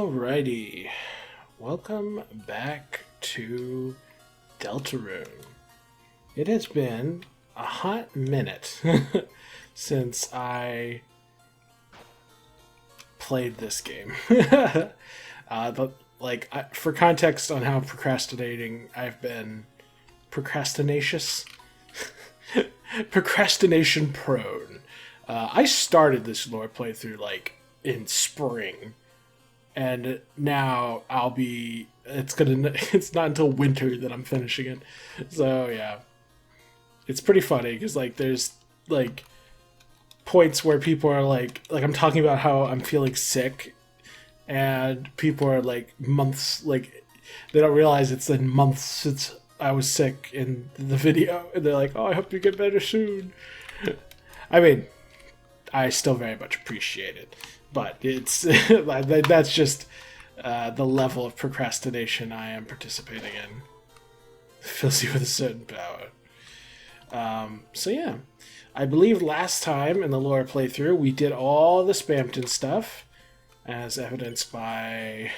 Alrighty, welcome back to Deltarune. It has been a hot minute since I played this game. For context on how procrastinating I've been, procrastination prone. I started this lore playthrough in spring. And now it's not until winter that I'm finishing it. So yeah, it's pretty funny because there's points where people are I'm talking about how I'm feeling sick, and people are months, they don't realize it's been months since I was sick in the video, and they're like, oh, I hope you get better soon. I mean, I still very much appreciate it. But it's that's just the level of procrastination I am participating in. Fills you with a certain power. So yeah, I believe last time in the lore playthrough we did all the Spamton stuff, as evidenced by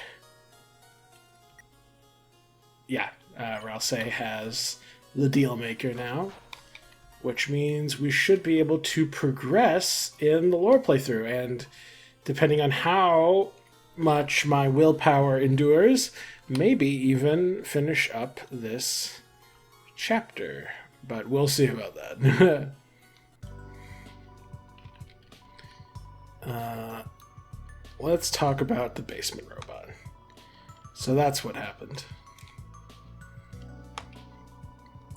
Ralsei has the deal maker now, which means we should be able to progress in the lore playthrough, and depending on how much my willpower endures, maybe even finish up this chapter. But we'll see about that. Let's talk about the basement robot. So that's what happened.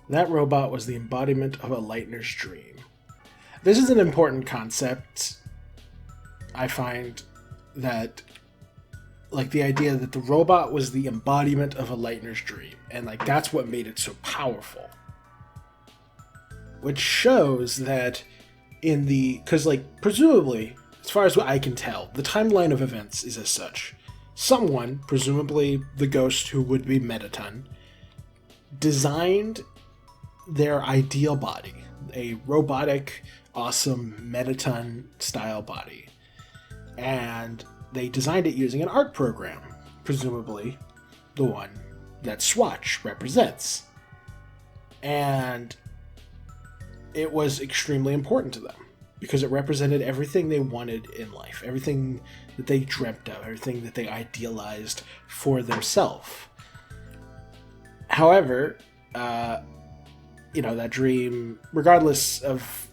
That robot was the embodiment of a Lightner's dream. This is an important concept. I find that the idea that the robot was the embodiment of a Lightner's dream, and that's what made it so powerful. Which shows that because presumably, as far as what I can tell, the timeline of events is as such. Someone, presumably the ghost who would be Mettaton, designed their ideal body, a robotic, awesome Mettaton style body. And they designed it using an art program, presumably the one that Swatch represents. And it was extremely important to them because it represented everything they wanted in life, everything that they dreamt of, everything that they idealized for themselves. However, that dream, regardless of...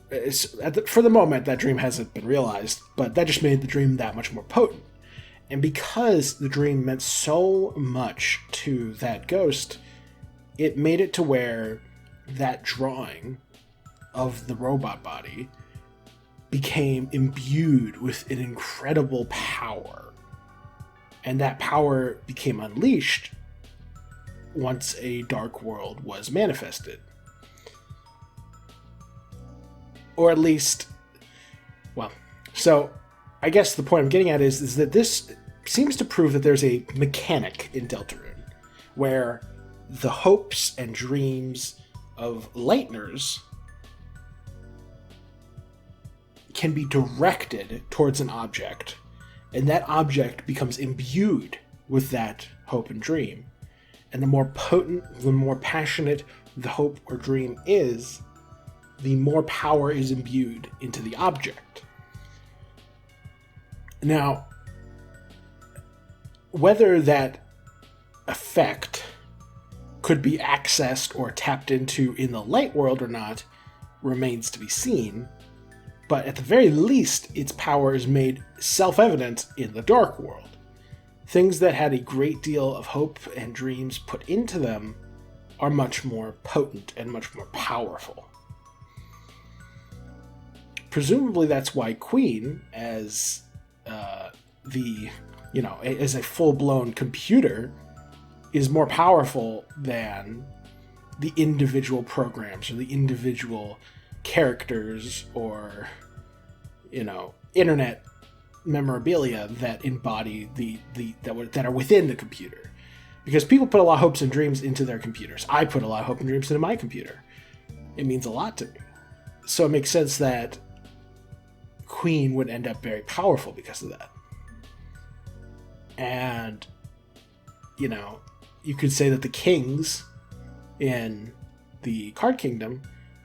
for the moment, that dream hasn't been realized, but that just made the dream that much more potent. And because the dream meant so much to that ghost, it made it to where that drawing of the robot body became imbued with an incredible power. And that power became unleashed once a dark world was manifested. Or at least, so I guess the point I'm getting at is that this seems to prove that there's a mechanic in Deltarune where the hopes and dreams of Lightners can be directed towards an object, and that object becomes imbued with that hope and dream. And the more potent, the more passionate the hope or dream is, the more power is imbued into the object. Now, whether that effect could be accessed or tapped into in the light world or not remains to be seen, but at the very least, its power is made self-evident in the dark world. Things that had a great deal of hope and dreams put into them are much more potent and much more powerful. Presumably that's why Queen, as as a full-blown computer, is more powerful than the individual programs or the individual characters or, internet memorabilia that embody that are within the computer. Because people put a lot of hopes and dreams into their computers. I put a lot of hope and dreams into my computer. It means a lot to me. So it makes sense that Queen would end up very powerful because of that. And, you know, you could say that the kings in the card kingdom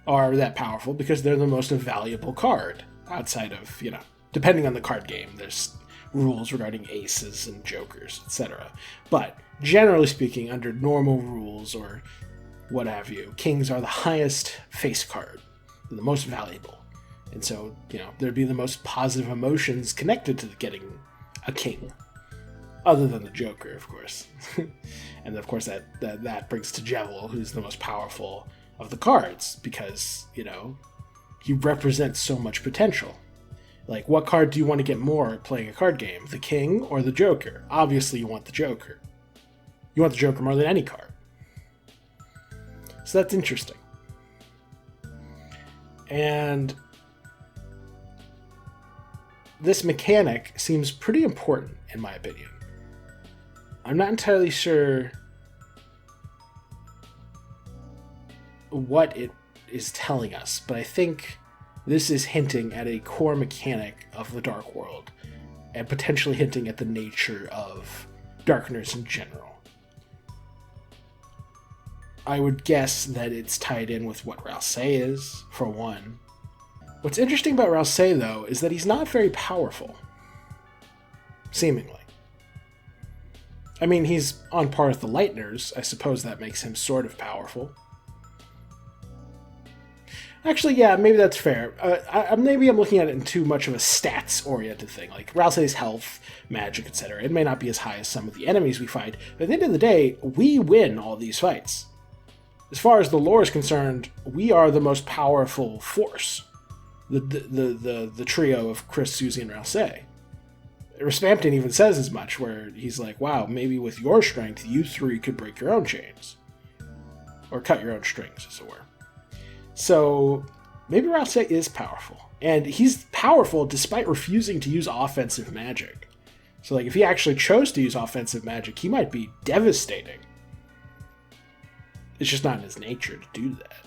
are that powerful because they're the most valuable card outside of, you know, depending on the card game, there's rules regarding aces and jokers, etc. But generally speaking, under normal rules or what have you, kings are the highest face card, the most valuable. And so, you know, there'd be the most positive emotions connected to getting a king, other than the Joker, of course. And of course that brings to Jevil, who's the most powerful of the cards, because, you know, he represents so much potential. Like, what card do you want to get more playing a card game? The king or the Joker? Obviously you want the Joker. You want the Joker more than any card. So that's interesting. And this mechanic seems pretty important, in my opinion. I'm not entirely sure what it is telling us, but I think this is hinting at a core mechanic of the Dark World, and potentially hinting at the nature of Darkness in general. I would guess that it's tied in with what Ralsei is, for one. What's interesting about Ralsei, though, is that he's not very powerful. Seemingly. I mean, he's on par with the Lightners. I suppose that makes him sort of powerful. Actually, yeah, maybe that's fair. Maybe I'm looking at it in too much of a stats-oriented thing, like Ralsei's health, magic, etc. It may not be as high as some of the enemies we fight, but at the end of the day, we win all these fights. As far as the lore is concerned, we are the most powerful force. The trio of Chris, Susie, and Ralsei. Spamton even says as much, where he's like, wow, maybe with your strength, you three could break your own chains. Or cut your own strings, as it were. So, maybe Ralsei is powerful. And he's powerful despite refusing to use offensive magic. So, like, if he actually chose to use offensive magic, he might be devastating. It's just not in his nature to do that.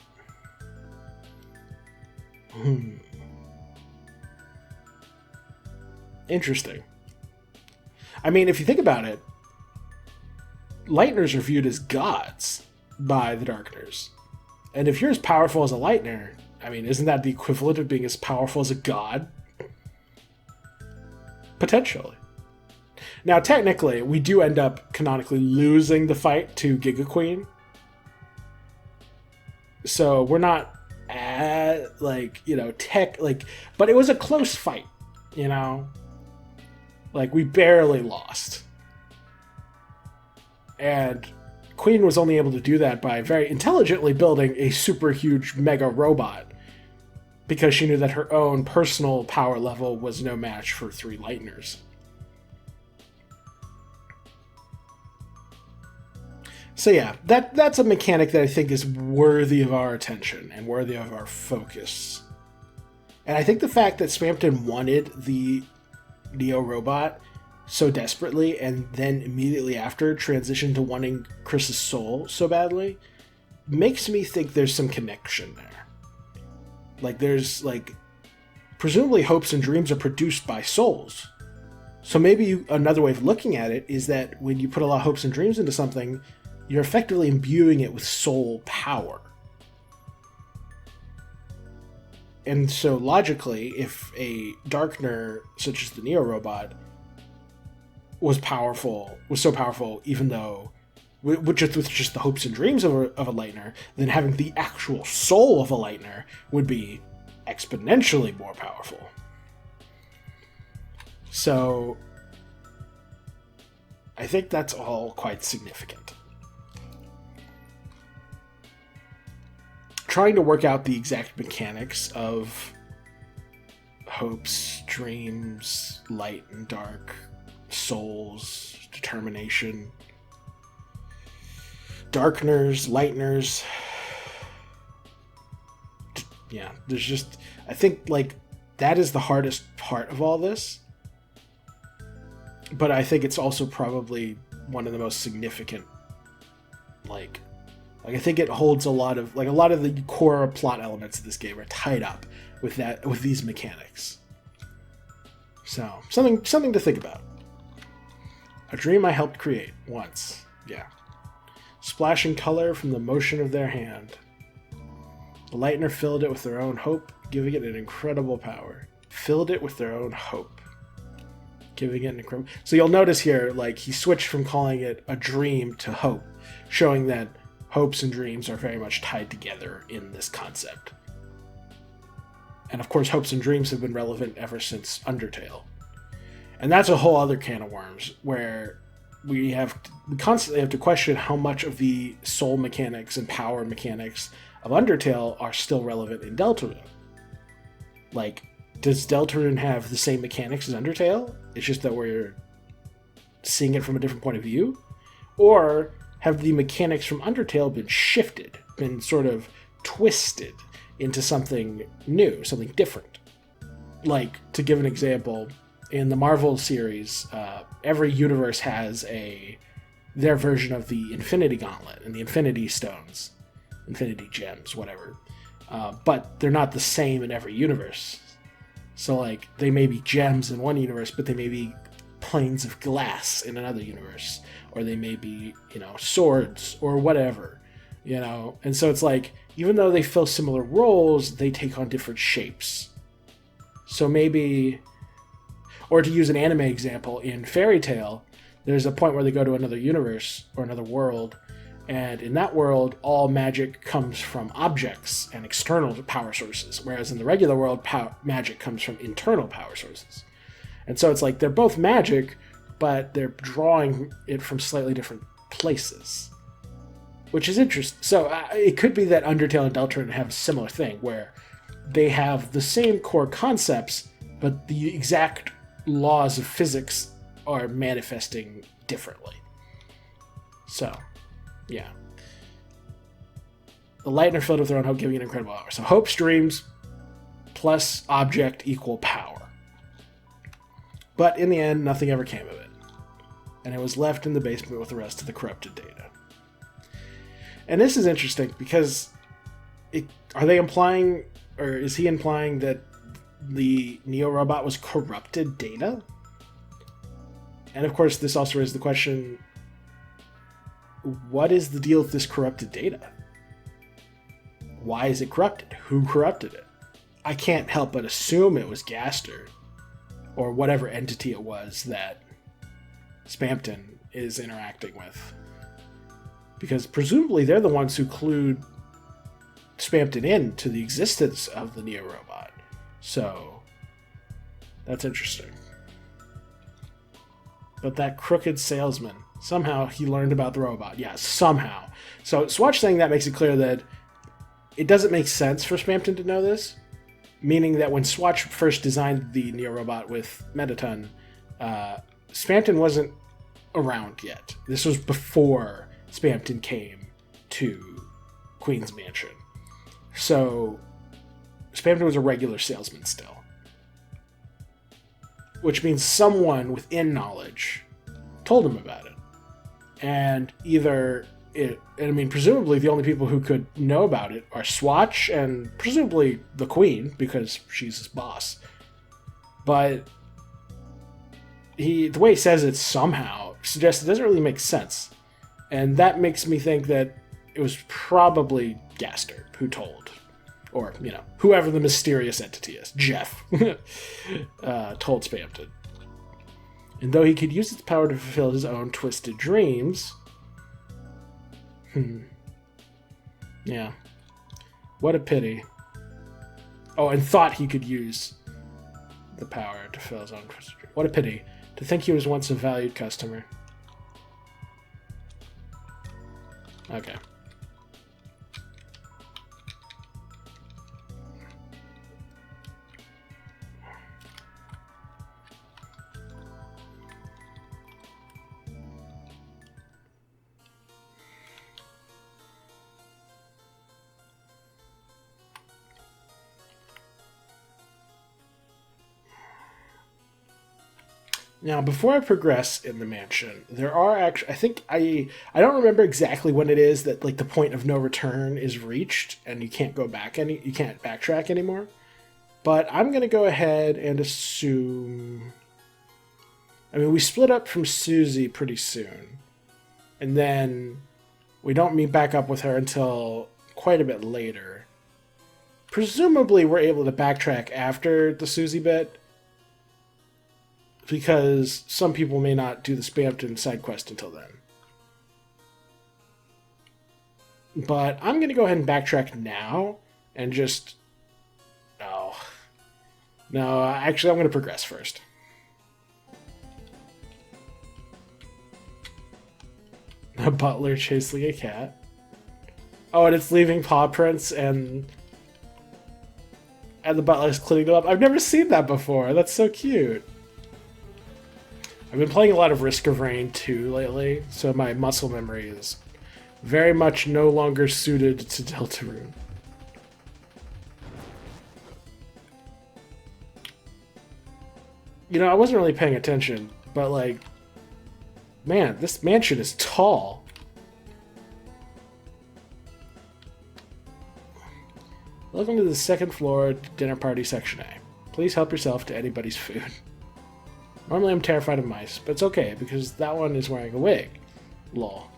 Interesting. I mean, if you think about it, Lightners are viewed as gods by the Darkners. And if you're as powerful as a Lightner, I mean, isn't that the equivalent of being as powerful as a god? Potentially. Now, technically, we do end up canonically losing the fight to Giga Queen. So we're not at, like, you know, but it was a close fight, you know? Like, we barely lost. And Queen was only able to do that by very intelligently building a super huge mega robot, because she knew that her own personal power level was no match for 3 Lightners. So yeah, that's a mechanic that I think is worthy of our attention and worthy of our focus. And I think the fact that Spamton wanted the Neo robot so desperately, and then immediately after transitioned to wanting Chris's soul so badly, makes me think there's some connection there. Like, there's, like, presumably hopes and dreams are produced by souls. So maybe another way of looking at it is that when you put a lot of hopes and dreams into something, you're effectively imbuing it with soul power. And so logically, if a Darkner such as the Neo robot was so powerful, even though with just the hopes and dreams of a Lightner, then having the actual soul of a Lightner would be exponentially more powerful. So I think that's all quite significant. Trying to work out the exact mechanics of hopes, dreams, light and dark, souls, determination, Darkners, Lightners. Yeah, there's just, I think, like, that is the hardest part of all this. But I think it's also probably one of the most significant, like I think it holds a lot of the core plot elements of this game are tied up with these mechanics. So, something to think about. A dream I helped create once. Yeah. Splashing color from the motion of their hand. The lightener filled it with their own hope, giving it an incredible power. Filled it with their own hope. Giving it an incredible... So you'll notice here, like, he switched from calling it a dream to hope, showing that hopes and dreams are very much tied together in this concept. And of course, hopes and dreams have been relevant ever since Undertale. And that's a whole other can of worms, where we constantly have to question how much of the soul mechanics and power mechanics of Undertale are still relevant in Deltarune. Like, does Deltarune have the same mechanics as Undertale? It's just that we're seeing it from a different point of view? Or have the mechanics from Undertale been shifted, been sort of twisted into something new, something different? Like, to give an example, in the Marvel series, every universe has their version of the Infinity Gauntlet and the Infinity Stones, Infinity Gems, whatever. But they're not the same in every universe. So, like, they may be gems in one universe, but they may be planes of glass in another universe. Or they may be, swords or whatever, And so it's like, even though they fill similar roles, they take on different shapes. So maybe... Or to use an anime example, in Fairy Tail, there's a point where they go to another universe or another world, and in that world, all magic comes from objects and external power sources, whereas in the regular world, magic comes from internal power sources. And so it's like they're both magic, but they're drawing it from slightly different places, which is interesting. So it could be that Undertale and Deltarune have a similar thing, where they have the same core concepts, but the exact laws of physics are manifesting differently. So, yeah. The lightener filled with their own hope, giving an incredible power. So hopes, dreams, plus object equal power. But in the end, nothing ever came of it. And it was left in the basement with the rest of the corrupted data. And this is interesting because are they implying, or is he implying that the Neo robot was corrupted data? And of course, this also raises the question, what is the deal with this corrupted data? Why is it corrupted? Who corrupted it? I can't help but assume it was Gaster, or whatever entity it was that Spamton is interacting with. Because presumably they're the ones who clued Spamton in to the existence of the Neo robot. So, that's interesting. But that crooked salesman, somehow he learned about the robot. Yeah, somehow. So, Swatch saying that makes it clear that it doesn't make sense for Spamton to know this. Meaning that when Swatch first designed the Neo robot with Mettaton, Spamton wasn't around yet. This was before Spamton came to Queen's Mansion. So, Spamton was a regular salesman still. Which means someone within knowledge told him about it. And presumably the only people who could know about it are Swatch and presumably the Queen, because she's his boss. But the way he says it somehow suggests it doesn't really make sense. And that makes me think that it was probably Gaster who told. Or, whoever the mysterious entity is, Jeff, told Spamton. And though he could use its power to fulfill his own twisted dreams... Yeah. What a pity. Oh, and thought he could use the power to fulfill his own twisted dreams. What a pity. To think he was once a valued customer. Okay. Now, before I progress in the mansion, there are actually, I don't remember exactly when it is that, like, the point of no return is reached and you can't go back you can't backtrack anymore. But I'm going to go ahead and assume I mean, we split up from Susie pretty soon. And then we don't meet back up with her until quite a bit later. Presumably, we're able to backtrack after the Susie bit, because some people may not do the Spamton side quest until then. But I'm going to go ahead and backtrack now and just... Oh. No, actually, I'm going to progress first. A butler chasing a cat. Oh, and it's leaving paw prints and the butler's cleaning them up. I've never seen that before. That's so cute. I've been playing a lot of Risk of Rain 2 lately, so my muscle memory is very much no longer suited to Deltarune. You know, I wasn't really paying attention, but like, man, this mansion is tall. Welcome to the second floor dinner party section A. Please help yourself to anybody's food. Normally I'm terrified of mice, but it's okay because that one is wearing a wig. Lol.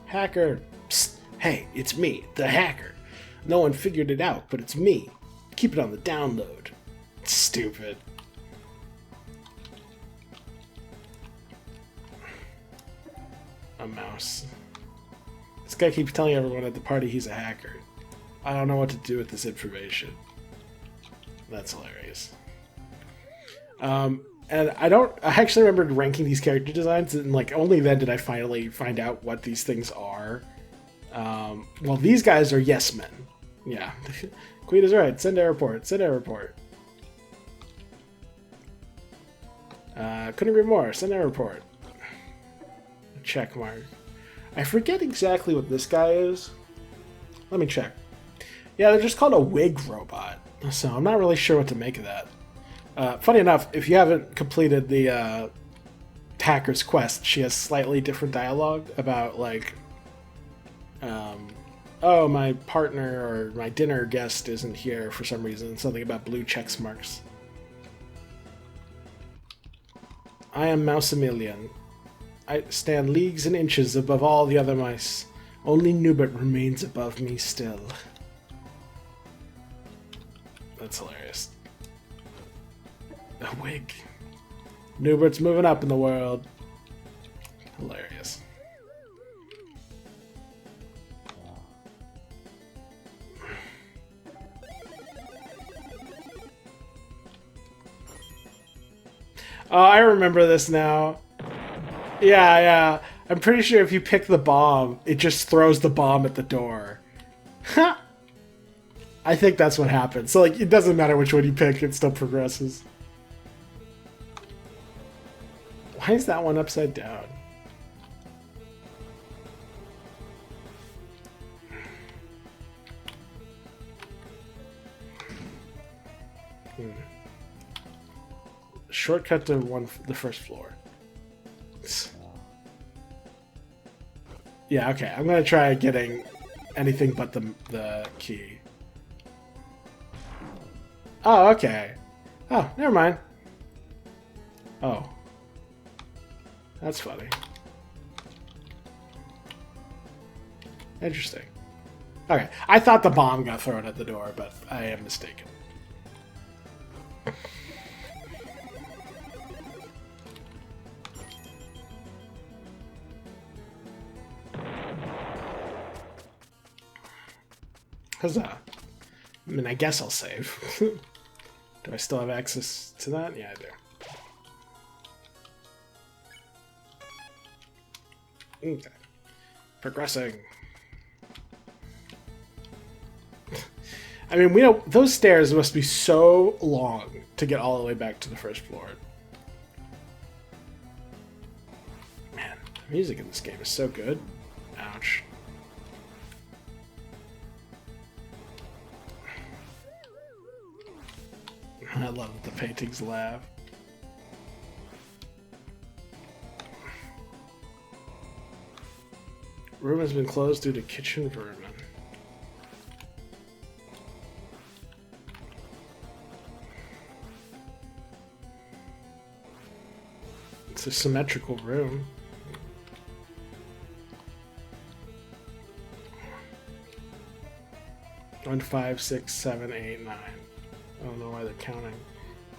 Hacker. Psst. Hey, it's me, the hacker. No one figured it out, but it's me. Keep it on the download. Stupid. A mouse. This guy keeps telling everyone at the party he's a hacker. I don't know what to do with this information. That's hilarious. And I actually remembered ranking these character designs, and like only then did I finally find out what these things are. Well, these guys are yes men. Yeah. Queen is right. Send a report. Send a report. Couldn't agree more. Send a report. Check mark. I forget exactly what this guy is. Let me check. Yeah, they're just called a wig robot. So I'm not really sure what to make of that. Funny enough, if you haven't completed the hacker's quest, she has slightly different dialogue about like, oh, my partner or my dinner guest isn't here for some reason. Something about blue check marks. I am Mousemillion. I stand leagues and inches above all the other mice. Only Nubert remains above me still. That's hilarious. A wig. Nubert's moving up in the world. Hilarious. Oh, I remember this now. Yeah. I'm pretty sure if you pick the bomb, it just throws the bomb at the door. Ha! I think that's what happens. So, like, it doesn't matter which one you pick, it still progresses. Why is that one upside down? Shortcut to the first floor. Yeah, okay. I'm gonna try getting anything but the key. Oh, okay. Oh, never mind. Oh. That's funny. Interesting. Okay. I thought the bomb got thrown at the door, but I am mistaken. Huzzah. I mean, I guess I'll save. Do I still have access to that? Yeah, I do. Okay. Progressing. I mean, we know those stairs must be so long to get all the way back to the first floor. Man, the music in this game is so good. Ouch. I love that the paintings laugh. Room has been closed due to kitchen vermin. It's a symmetrical room. One, 5, 6, 7, 8, 9. I don't know why they're counting.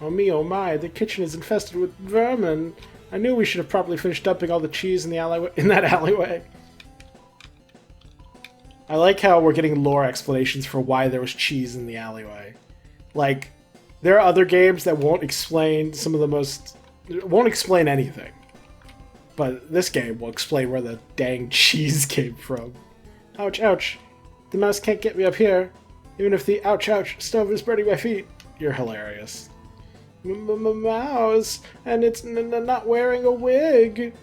Oh me, oh my! The kitchen is infested with vermin. I knew we should have probably finished dumping all the cheese in the alleyway. In that alleyway. I like how we're getting lore explanations for why there was cheese in the alleyway. Like, there are other games that won't explain some of the most... won't explain anything. But this game will explain where the dang cheese came from. Ouch, ouch. The mouse can't get me up here. Even if the ouch, ouch stove is burning my feet. You're hilarious. Mouse, and it's not wearing a wig.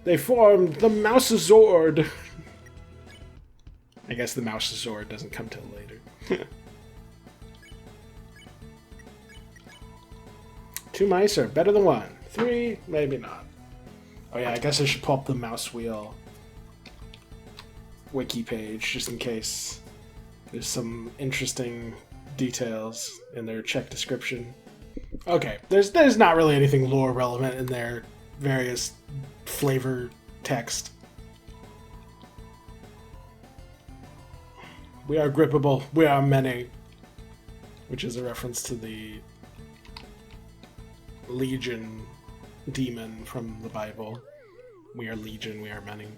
They formed the Mousezord. I guess the Mousezord doesn't come till later. 2 mice are better than 1. 3, maybe not. Oh yeah, I guess I should pull up the mouse wheel wiki page just in case there's some interesting details in their check description. Okay, there's not really anything lore relevant in their various flavor text. We are grippable, we are many, which is a reference to the Legion demon from the Bible. We are legion, we are many.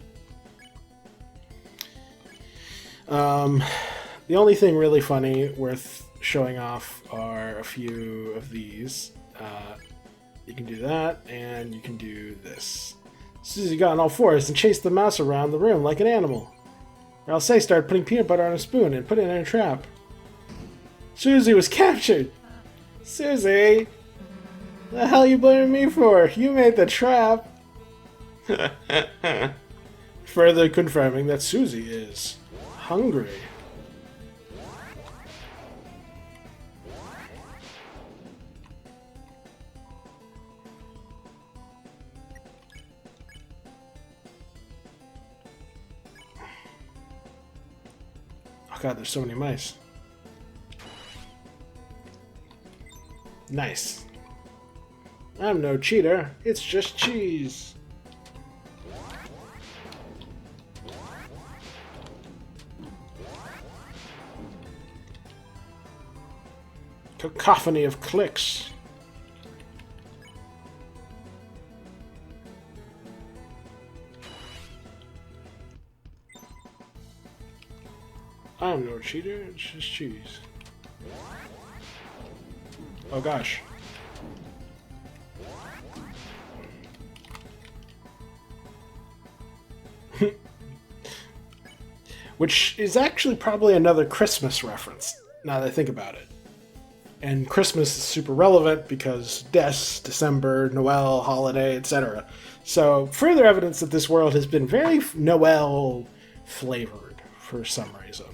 The only thing really funny worth showing off are a few of these. You can do that, and you can do this. Susie got on all fours and chased the mouse around the room like an animal. Ralsei started putting peanut butter on a spoon and put it in a trap. Susie was captured! Susie! The hell you blaming me for? You made the trap! Further confirming that Susie is hungry. Oh god, there's so many mice. Nice. I'm no cheater, it's just cheese. Cacophony of clicks. I'm no cheater, it's just cheese. Oh gosh. Which is actually probably another Christmas reference, now that I think about it. And Christmas is super relevant because December, Noel, holiday, etc. So, further evidence that this world has been very Noel flavored for some reason.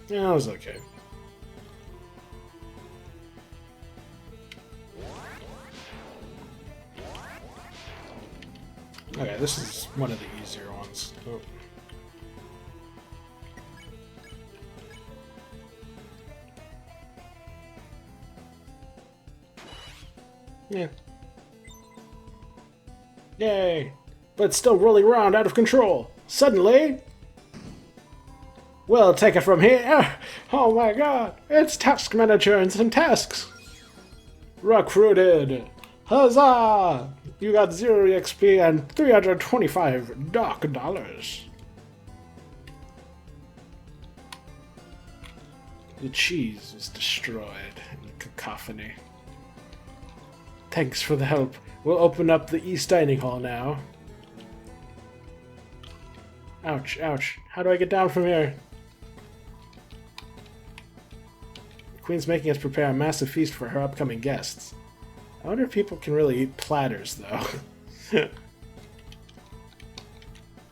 Yeah, that was okay. Okay, this is one of the easier ones. Oh. Yeah. Yay! But still rolling around out of control. Suddenly... We'll take it from here! Oh my god! It's task manager and some tasks! Recruited! Huzzah! You got 0 XP and 325 dark dollars. The cheese was destroyed in the cacophony. Thanks for the help. We'll open up the East Dining Hall now. Ouch, ouch. How do I get down from here? The Queen's making us prepare a massive feast for her upcoming guests. I wonder if people can really eat platters, though.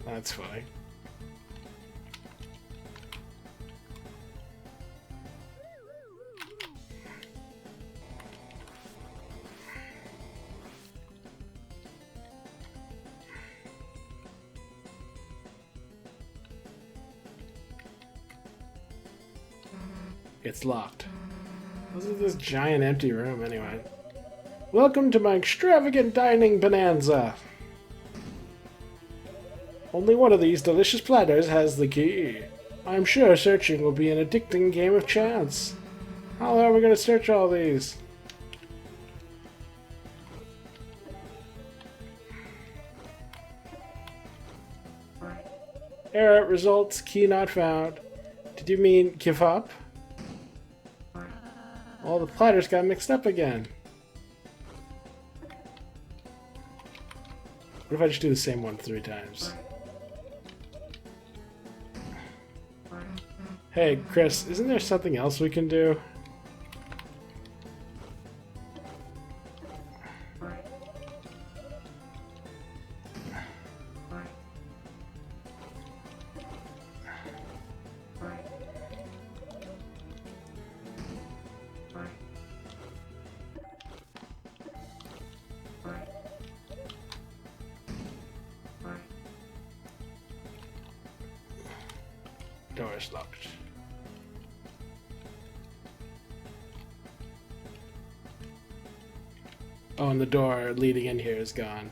That's funny. It's locked. What's in this giant empty room, anyway? Welcome to my extravagant dining bonanza. Only one of these delicious platters has the key. I'm sure searching will be an addicting game of chance. How are we going to search all these? Error results, key not found. Did you mean give up? All the platters got mixed up again. What if I just do the same one 3 times? Hey, Chris, isn't there something else we can do? Door is locked. Oh, and the door leading in here is gone.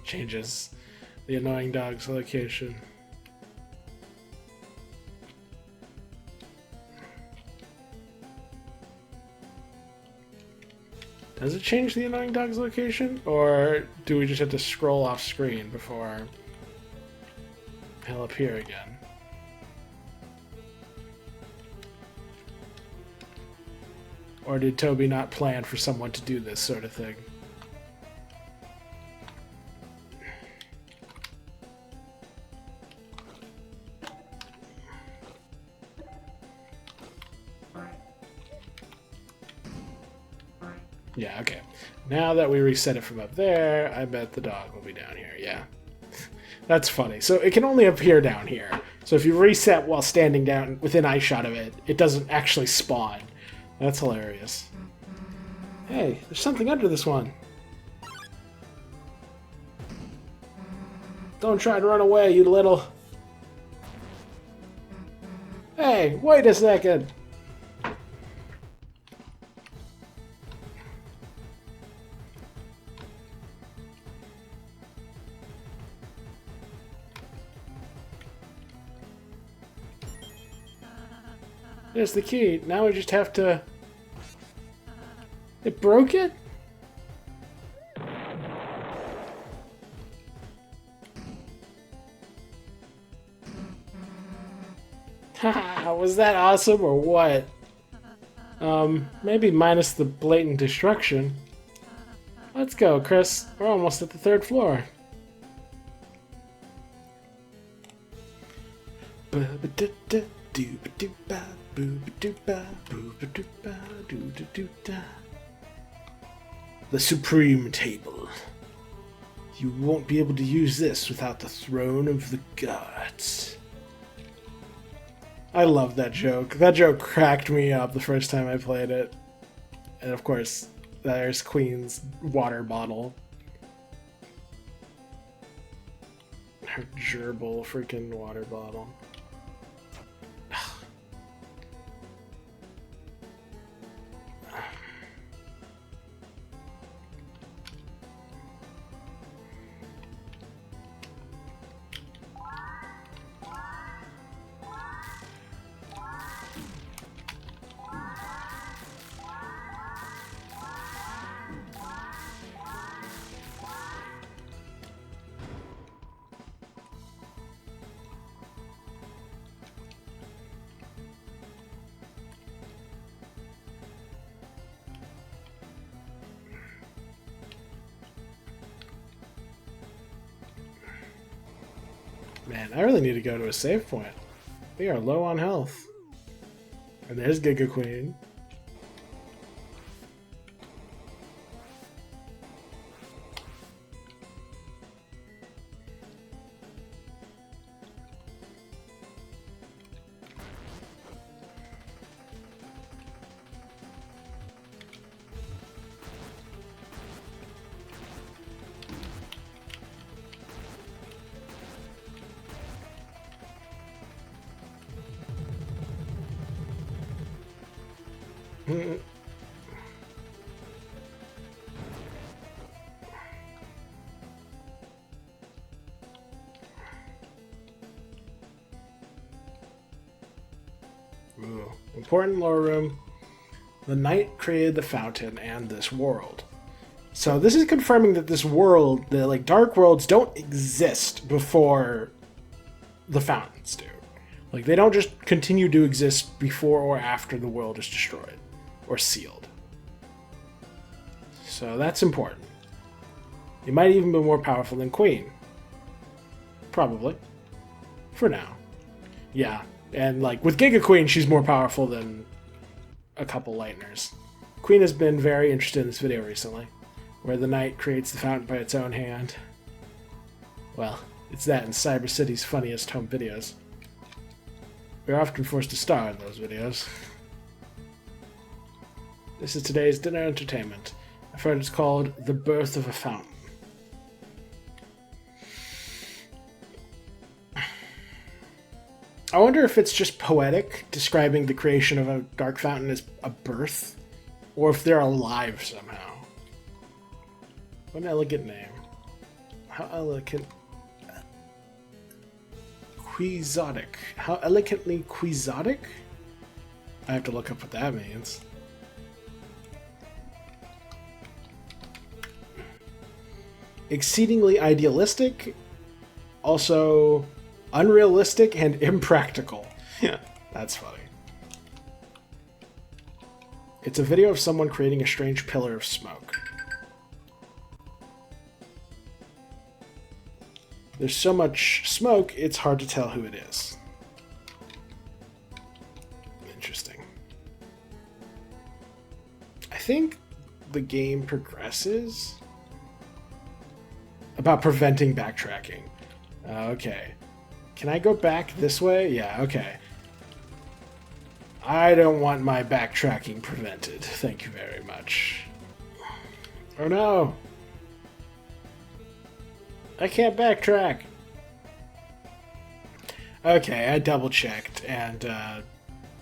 Changes the annoying dog's location. Does it change the annoying dog's location? Or do we just have to scroll off screen before he'll appear again? Or did Toby not plan for someone to do this sort of thing? Yeah, okay. Now that we reset it from up there, I bet the dog will be down here, yeah. That's funny. So it can only appear down here. So if you reset while standing down within eyeshot of it, it doesn't actually spawn. That's hilarious. Hey, there's something under this one. Don't try to run away, you little... Hey, wait a second! There's the key. Now we just have to... It broke it? Haha, was that awesome or what? Maybe minus the blatant destruction. Let's go, Chris. We're almost at the 3rd floor. The Supreme Table. You won't be able to use this without the Throne of the Gods. I love that joke. That joke cracked me up the first time I played it. And of course, there's Queen's water bottle. Her gerbil freaking water bottle. Man, I really need to go to a save point. We are low on health. And there's Giga Queen. Ooh. Important lore room. The night created the fountain and this world. So this is confirming that this world, the like dark worlds, don't exist before the fountains do. Like they don't just continue to exist before or after the world is destroyed or sealed. So that's important. You might even be more powerful than Queen. Probably. For now. Yeah. And like with Giga Queen, she's more powerful than a couple Lightners. Queen has been very interested in this video recently, where the knight creates the fountain by its own hand. Well, it's that in Cyber City's funniest home videos. We're often forced to star in those videos. This is today's dinner entertainment. I've heard it's called The Birth of a Fountain. I wonder if it's just poetic, describing the creation of a dark fountain as a birth, or if they're alive somehow. What an elegant name. How elegant. Quixotic. How elegantly quixotic? I have to look up what that means. Exceedingly idealistic. Also unrealistic and impractical. Yeah, that's funny. It's a video of someone creating a strange pillar of smoke. There's so much smoke, it's hard to tell who it is. Interesting. I think the game progresses about preventing backtracking. Okay. Can I go back this way? Yeah, okay. I don't want my backtracking prevented. Thank you very much. Oh no! I can't backtrack! Okay, I double checked, and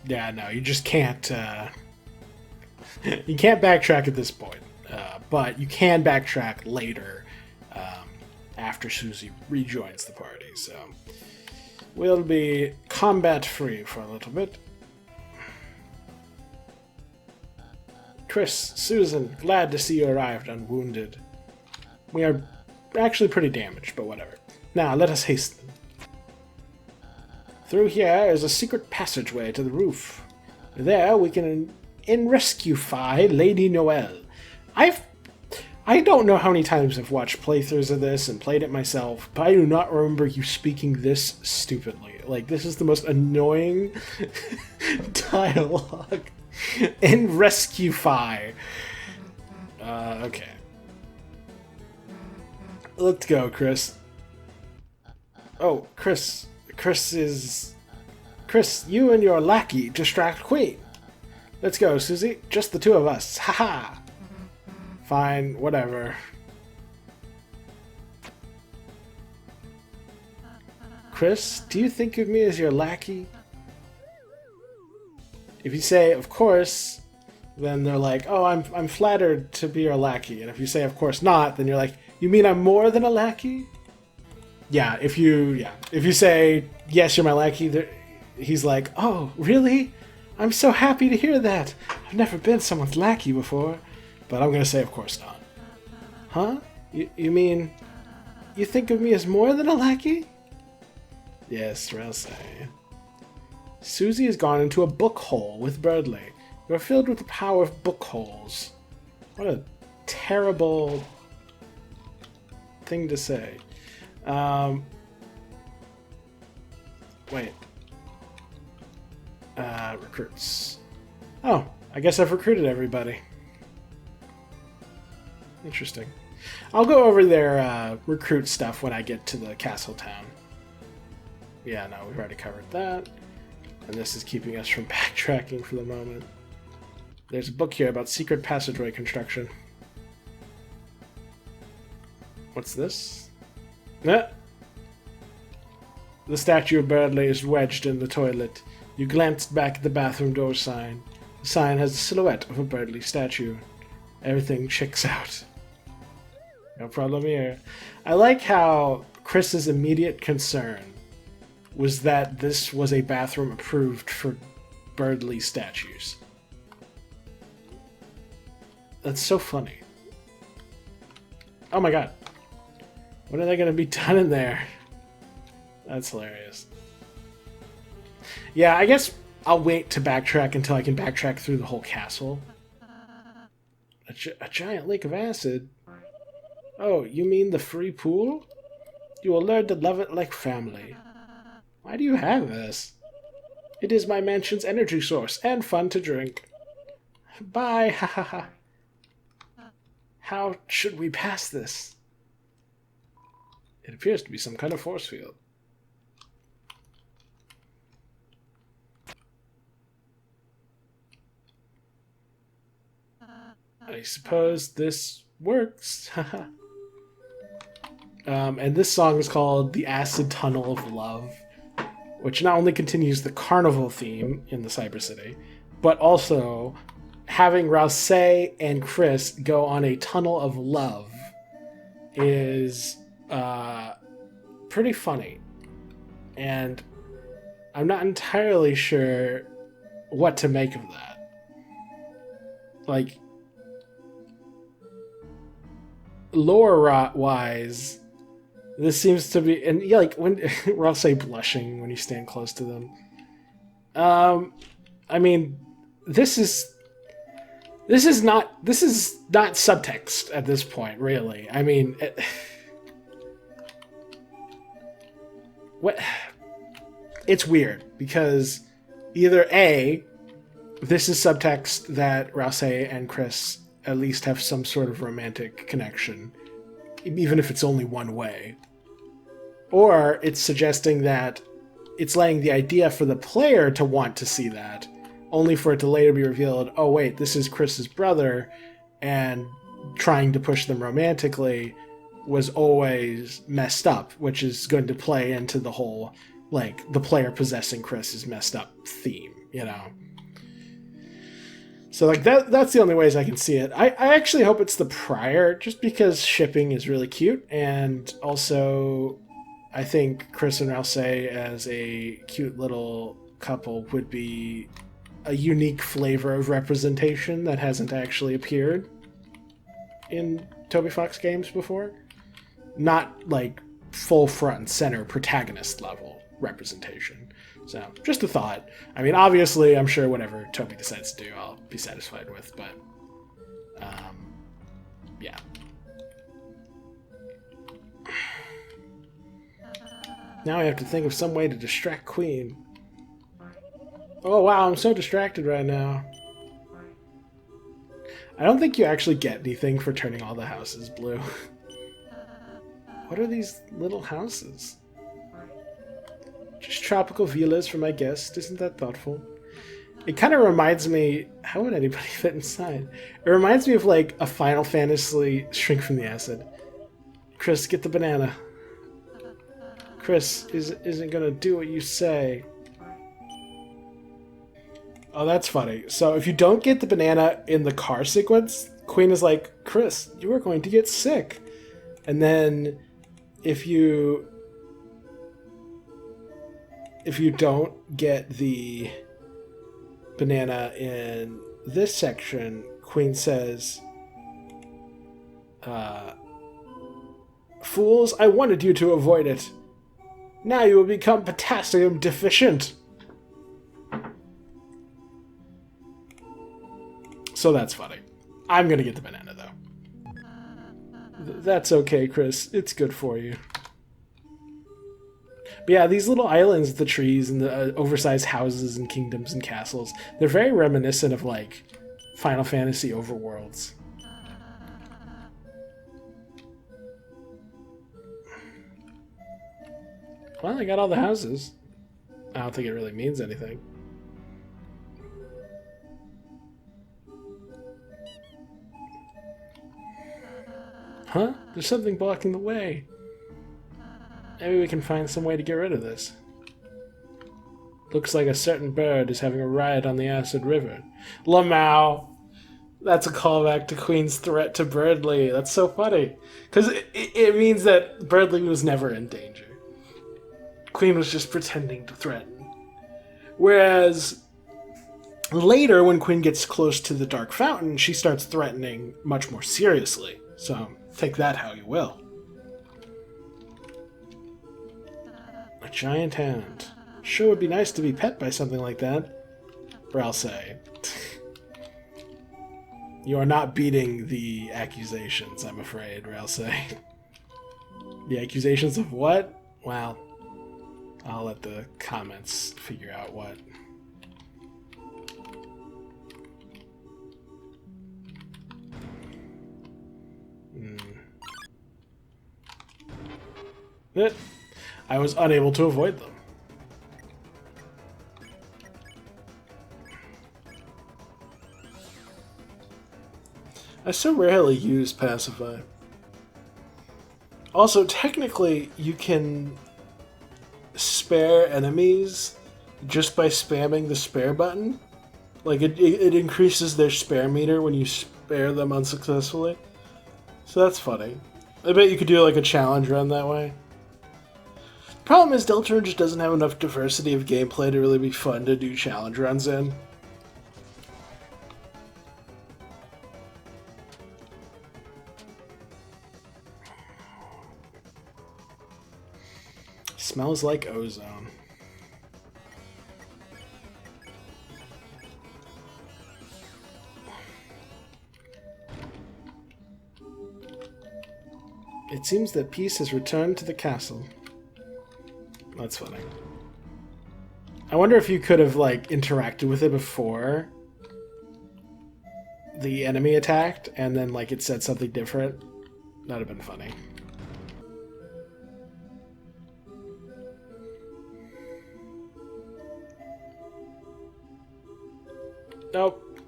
yeah, no, you just can't, you can't backtrack at this point, but you can backtrack later, after Susie rejoins the party, so we'll be combat-free for a little bit. Chris, Susan, glad to see you arrived unwounded. We are actually pretty damaged, but whatever. Now, let us hasten. Through here is a secret passageway to the roof. There we can rescue-fy Lady Noelle. I don't know how many times I've watched playthroughs of this and played it myself, but I do not remember you speaking this stupidly. Like, this is the most annoying dialogue. In rescue-fy. Okay. Let's go, Chris. Oh, Chris, you and your lackey distract Queen. Let's go, Susie. Just the two of us. Haha. Fine, whatever. Chris, do you think of me as your lackey? If you say, of course, then they're like, oh, I'm flattered to be your lackey. And if you say, of course not, then you're like, you mean I'm more than a lackey? Yeah, if you say, yes, you're my lackey, he's like, oh, really? I'm so happy to hear that. I've never been someone's lackey before. But I'm going to say, of course not. Huh? You mean, you think of me as more than a lackey? Yes, Ralsei. Susie has gone into a book hole with Berly. You are filled with the power of book holes. What a terrible thing to say. Wait. Recruits. Oh, I guess I've recruited everybody. Interesting. I'll go over their recruit stuff when I get to the castle town. Yeah, no, we've already covered that. And this is keeping us from backtracking for the moment. There's a book here about secret passageway construction. What's this? Nah. The statue of Berly is wedged in the toilet. You glanced back at the bathroom door sign. The sign has the silhouette of a Berly statue. Everything checks out. No problem here. I like how Chris's immediate concern was that this was a bathroom approved for Berly statues. That's so funny. Oh my god. When are they going to be done in there? That's hilarious. Yeah, I guess I'll wait to backtrack until I can backtrack through the whole castle. A giant lake of acid? Oh, you mean the free pool? You will learn to love it like family. Why do you have this? It is my mansion's energy source and fun to drink. Bye, ha ha ha. How should we pass this? It appears to be some kind of force field. I suppose this works. And this song is called The Acid Tunnel of Love, which not only continues the carnival theme in the Cyber City, but also having Ralsei and Chris go on a tunnel of love is pretty funny. And I'm not entirely sure what to make of that. Like, lore-wise, this seems to be... And yeah, like, when Ralsei blushing when you stand close to them. I mean, this is not subtext at this point, really. I mean, it's weird because either A, this is subtext that Ralsei and Chris at least have some sort of romantic connection, even if it's only one way, or it's suggesting that it's laying the idea for the player to want to see that, only for it to later be revealed, oh wait, this is Chris's brother, and trying to push them romantically was always messed up, which is going to play into the whole, like, the player possessing Chris is messed up theme, you know? So, like, that's the only ways I can see it. I actually hope it's the prior, just because shipping is really cute, and also I think Chris and Ralsei as a cute little couple would be a unique flavor of representation that hasn't actually appeared in Toby Fox games before. Not, like, full front and center protagonist level representation. So, just a thought. I mean, obviously, I'm sure whatever Toby decides to do, I'll be satisfied with, but, yeah. Now I have to think of some way to distract Queen. Oh, wow, I'm so distracted right now. I don't think you actually get anything for turning all the houses blue. What are these little houses? Just tropical villas for my guest. Isn't that thoughtful? It kind of reminds me... How would anybody fit inside? It reminds me of, like, a Final Fantasy Shrink from the Acid. Chris, get the banana. Chris isn't gonna do what you say. Oh, that's funny. So if you don't get the banana in the car sequence, Queen is like, Chris, you are going to get sick. And then if you don't get the banana in this section, Queen says, fools, I wanted you to avoid it. Now you will become potassium deficient. So that's funny. I'm gonna get the banana, though. That's okay, Chris. It's good for you. But yeah, these little islands, the trees, and the oversized houses and kingdoms and castles, they're very reminiscent of, like, Final Fantasy overworlds. Well, I got all the houses. I don't think it really means anything. Huh? There's something blocking the way. Maybe we can find some way to get rid of this. Looks like a certain bird is having a riot on the Acid River. Lamau. That's a callback to Queen's threat to Berly. That's so funny. Because it means that Berly was never in danger. Queen was just pretending to threaten. Whereas later, when Queen gets close to the Dark Fountain, she starts threatening much more seriously. So take that how you will. A giant hand. Sure would be nice to be pet by something like that. Ralsei. You are not beating the accusations, I'm afraid, Ralsei. The accusations of what? Well, I'll let the comments figure out what. I was unable to avoid them. I so rarely use Pacify. Also, technically, you can spare enemies just by spamming the spare button. Like, it increases their spare meter when you spare them unsuccessfully. So that's funny. I bet you could do, like, a challenge run that way. The problem is Deltarune just doesn't have enough diversity of gameplay to really be fun to do challenge runs in. Smells like ozone. It seems that peace has returned to the castle. That's funny. I wonder if you could have, like, interacted with it before the enemy attacked, and then, like, it said something different. That'd have been funny. Nope.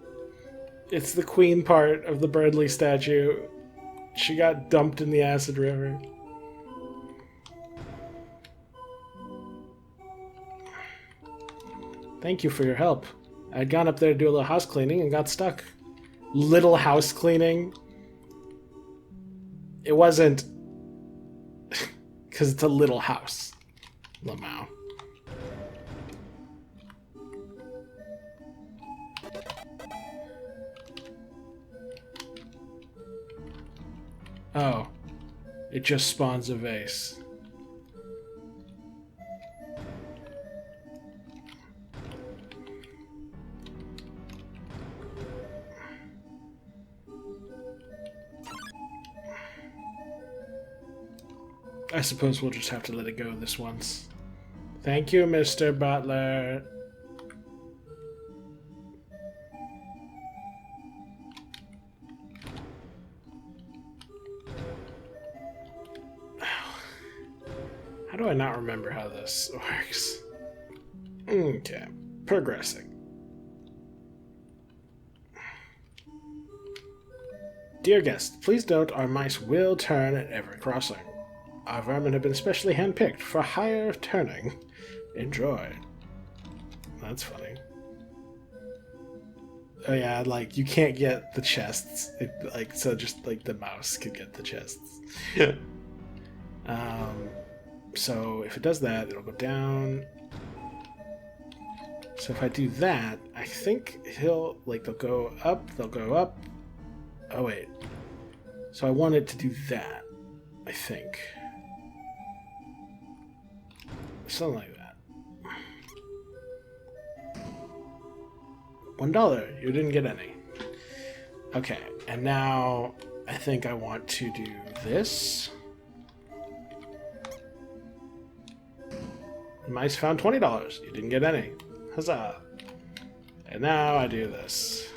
It's the queen part of the Berly statue. She got dumped in the Acid River. Thank you for your help. I'd gone up there to do a little house cleaning and got stuck. Little house cleaning? It wasn't... because it's a little house. Lamau. Oh. It just spawns a vase. I suppose we'll just have to let it go this once. Thank you, Mr. Butler. How do I not remember how this works? Okay, progressing. Dear guest, please note our mice will turn at every crossing. Our vermin have been specially handpicked for higher turning. Enjoy. That's funny. Oh yeah, like, you can't get the chests. So just, like, the mouse could get the chests. So if it does that, it'll go down. So if I do that, I think they'll go up, they'll go up. Oh wait. So I want it to do that, I think. Something like that. $1. You didn't get any. Okay, and now I think I want to do this. Mice found $20. You didn't get any. Huzzah. And now I do this.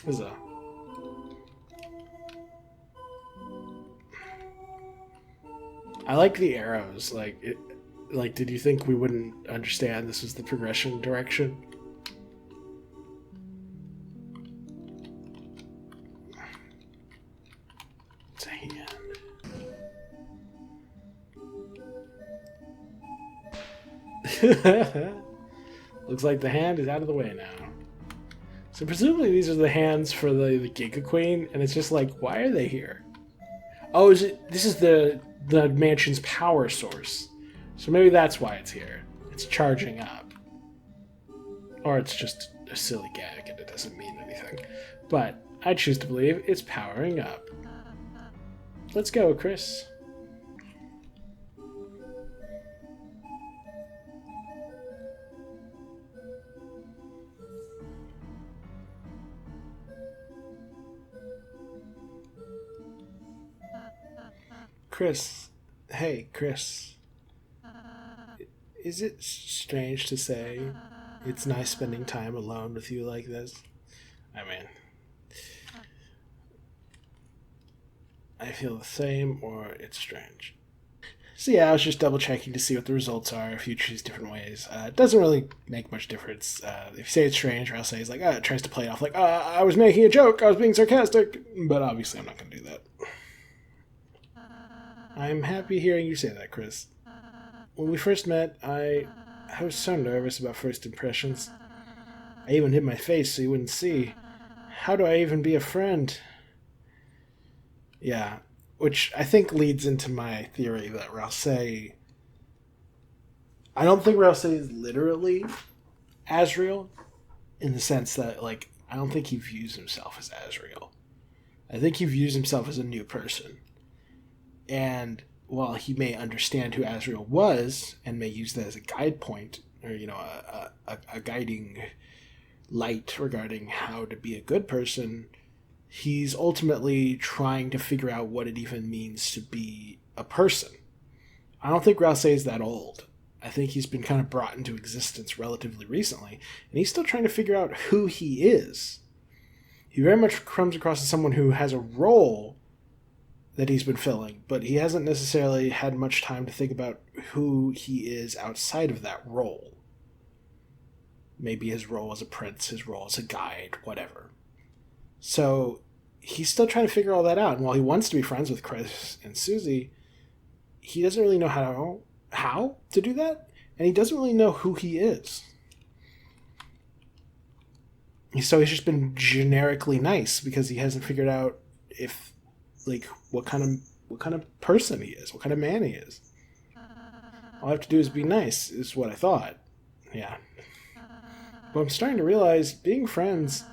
Huzzah. I like the arrows. Like, did you think we wouldn't understand this was the progression direction? It's a hand. Looks like the hand is out of the way now. So presumably these are the hands for the Giga Queen, and it's just like, why are they here? Oh, this is the mansion's power source. So maybe that's why it's here. It's charging up. Or it's just a silly gag and it doesn't mean anything. But I choose to believe it's powering up. Let's go, Chris. Chris. Hey, Chris. Is it strange to say it's nice spending time alone with you like this? I mean, I feel the same, or it's strange. So yeah, I was just double checking to see what the results are if you choose different ways. It doesn't really make much difference. If you say it's strange, Ralsei is like, it tries to play it off like, I was making a joke, I was being sarcastic, but obviously I'm not going to do that. I'm happy hearing you say that, Chris. When we first met, I was so nervous about first impressions. I even hid my face so you wouldn't see. How do I even be a friend? Yeah, which I think leads into my theory that Ralsei... I don't think Ralsei is literally Asriel, in the sense that, like, I don't think he views himself as Asriel. I think he views himself as a new person. And while he may understand who Asriel was, and may use that as a guide point, or, you know, a guiding light regarding how to be a good person, he's ultimately trying to figure out what it even means to be a person. I don't think Ralsei is that old. I think he's been kind of brought into existence relatively recently, and he's still trying to figure out who he is. He very much comes across as someone who has a role that he's been filling, but he hasn't necessarily had much time to think about who he is outside of that role. Maybe his role as a prince, his role as a guide, whatever. So he's still trying to figure all that out, and while he wants to be friends with Chris and Susie, he doesn't really know how to do that, and he doesn't really know who he is. So he's just been generically nice because he hasn't figured out if, like, what kind of person he is, what kind of man he is. All I have to do is be nice, is what I thought. Yeah. But I'm starting to realize being friends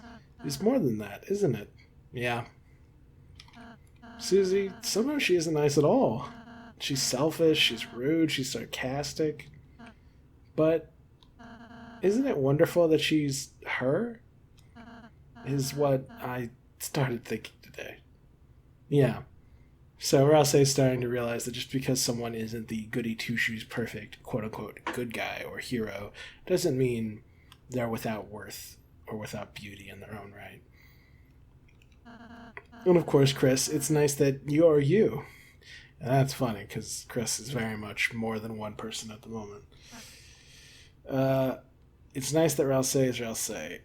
is more than that, isn't it? Yeah. Susie, sometimes she isn't nice at all. She's selfish, she's rude, she's sarcastic. But isn't it wonderful that she's her? Is what I started thinking today. Yeah. So Ralsei is starting to realize that just because someone isn't the goody two-shoes perfect, quote-unquote, good guy or hero, doesn't mean they're without worth or without beauty in their own right. And of course, Chris, it's nice that you are you. And that's funny, because Chris is very much more than one person at the moment. It's nice that Ralsei is Ralsei.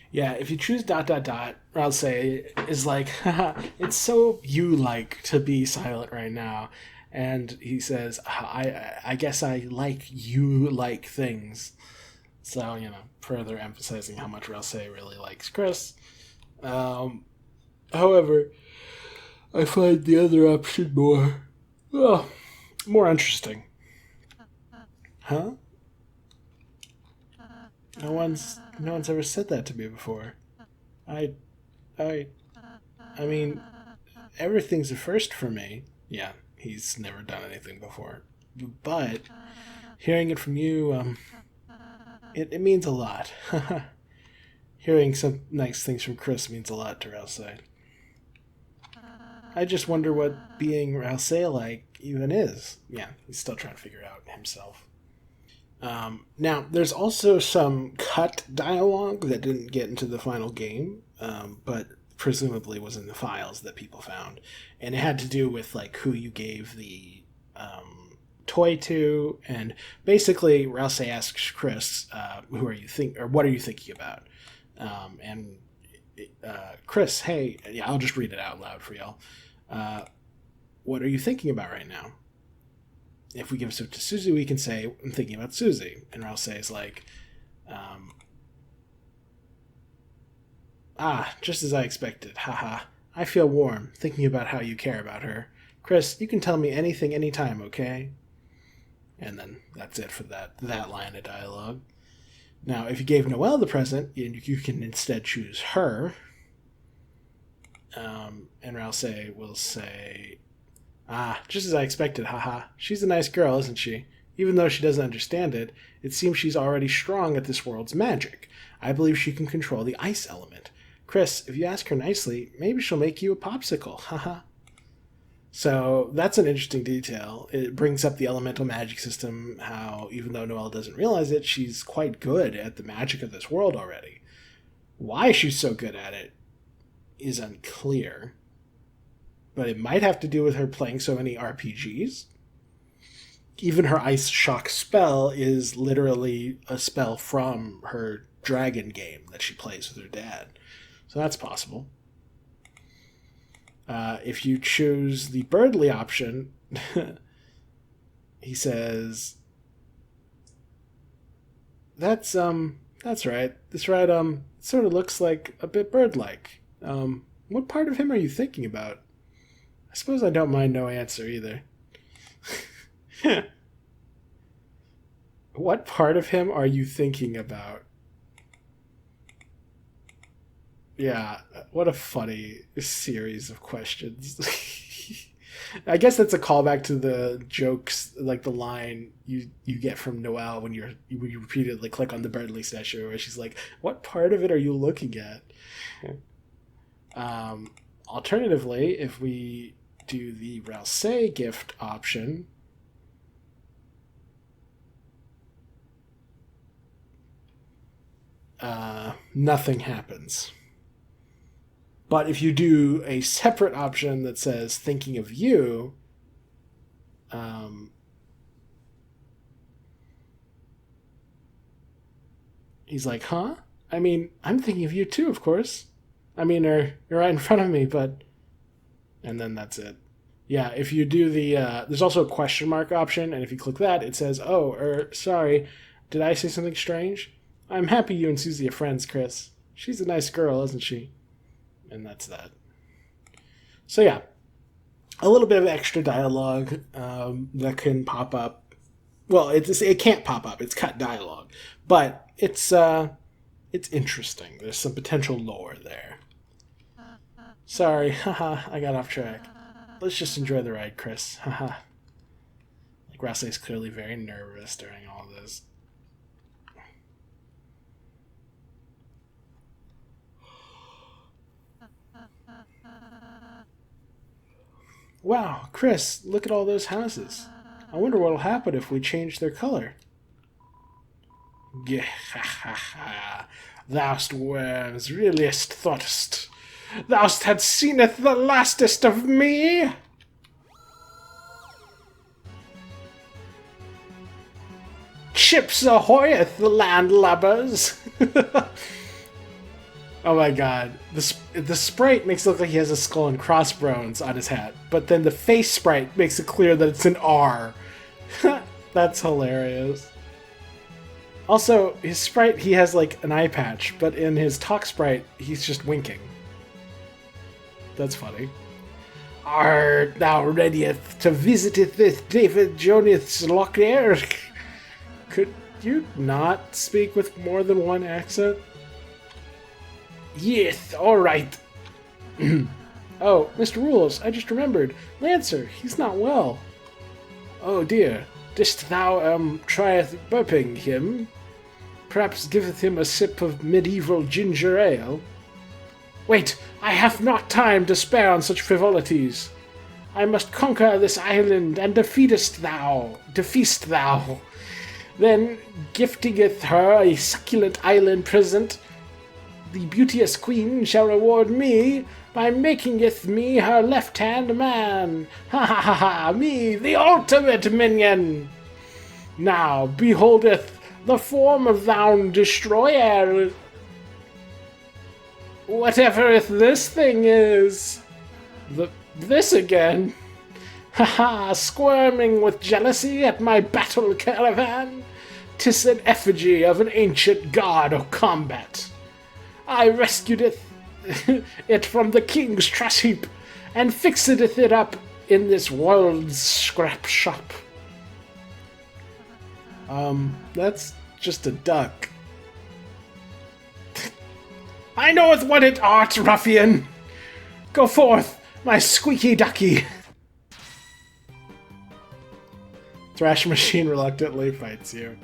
Yeah, if you choose ... Ralsei is like, haha, it's so you-like to be silent right now. And he says, I guess I like you-like things. So, you know, further emphasizing how much Ralsei really likes Chris. However, I find the other option more interesting. Huh? No one's ever said that to me before. I mean, everything's a first for me. Yeah, he's never done anything before. But hearing it from you, it means a lot. Hearing some nice things from Chris means a lot to Ralsei. I just wonder what being Ralsei like even is. Yeah, he's still trying to figure it out himself. Now, there's also some cut dialogue that didn't get into the final game, but presumably was in the files that people found. And it had to do with, like, who you gave the toy to, and basically Ralsei asks Chris, what are you thinking about? And Chris Chris, hey, yeah, I'll just read it out loud for y'all. What are you thinking about right now? If we give it to Susie, we can say, I'm thinking about Susie. And Ralsei is like, just as I expected. Haha. I feel warm, thinking about how you care about her. Chris, you can tell me anything, anytime, okay? And then that's it for that line of dialogue. Now, if you gave Noelle the present, you can instead choose her. And Ralsei will say, just as I expected, haha. She's a nice girl, isn't she? Even though she doesn't understand it, it seems she's already strong at this world's magic. I believe she can control the ice element. Chris, if you ask her nicely, maybe she'll make you a popsicle, haha. So that's an interesting detail. It brings up the elemental magic system, how even though Noelle doesn't realize it, she's quite good at the magic of this world already. Why she's so good at it is unclear. But it might have to do with her playing so many RPGs. Even her ice shock spell is literally a spell from her dragon game that she plays with her dad. So that's possible. If you choose the Berly option, he says, that's right. This ride, sort of looks like a bit bird-like. What part of him are you thinking about? I suppose I don't mind no answer either. What part of him are you thinking about? Yeah, what a funny series of questions. I guess that's a callback to the jokes, like the line you get from Noelle when you repeatedly click on the Berly statue, where she's like, "What part of it are you looking at?" Alternatively, if we do the Ralsei gift option, nothing happens. But if you do a separate option that says thinking of you, he's like, huh? I mean, I'm thinking of you too, of course. I mean, you're right in front of me, but... And then that's it. Yeah, if you do the... there's also a question mark option, and if you click that, it says, sorry, did I say something strange? I'm happy you and Susie are friends, Chris. She's a nice girl, isn't she? And that's that. So yeah, a little bit of extra dialogue that can pop up. Well, it can't pop up. It's cut dialogue, but it's interesting. There's some potential lore there. Sorry, haha, I got off track. Let's just enjoy the ride, Chris. Haha. Like Ralsei's clearly very nervous during all this. Wow, Chris, look at all those houses. I wonder what'll happen if we change their color. Thou'st worms, reallyst thoughtest. Thou'st had seeneth the lastest of me. Chips ahoyeth the landlubbers. Oh my god. The sprite makes it look like he has a skull and crossbones on his hat, but then the face sprite makes it clear that it's an R. That's hilarious. Also, his sprite, he has like an eye patch, but in his talk sprite, he's just winking. That's funny. Art thou readieth to visiteth with David Jonith's Lockyer? Could you not speak with more than one accent? Yes, all right. Oh, Mr. Rules, I just remembered. Lancer, he's not well. Oh dear, didst thou, trieth burping him? Perhaps giveth him a sip of medieval ginger ale? Wait, I have not time to spare on such frivolities. I must conquer this island, and defeatest thou. Then, giftingeth her a succulent island present, the beauteous queen shall reward me by makingeth me her left-hand man. Ha ha ha ha! Me, the ultimate minion! Now beholdeth the form of thou destroyer. Whatever this thing is. This again. Haha, squirming with jealousy at my battle caravan. 'Tis an effigy of an ancient god of combat. I rescued it from the king's trash heap, and fixedeth it up in this world's scrap shop. That's just a duck. I knoweth what it art, ruffian! Go forth, my squeaky ducky! Thrash Machine reluctantly fights you.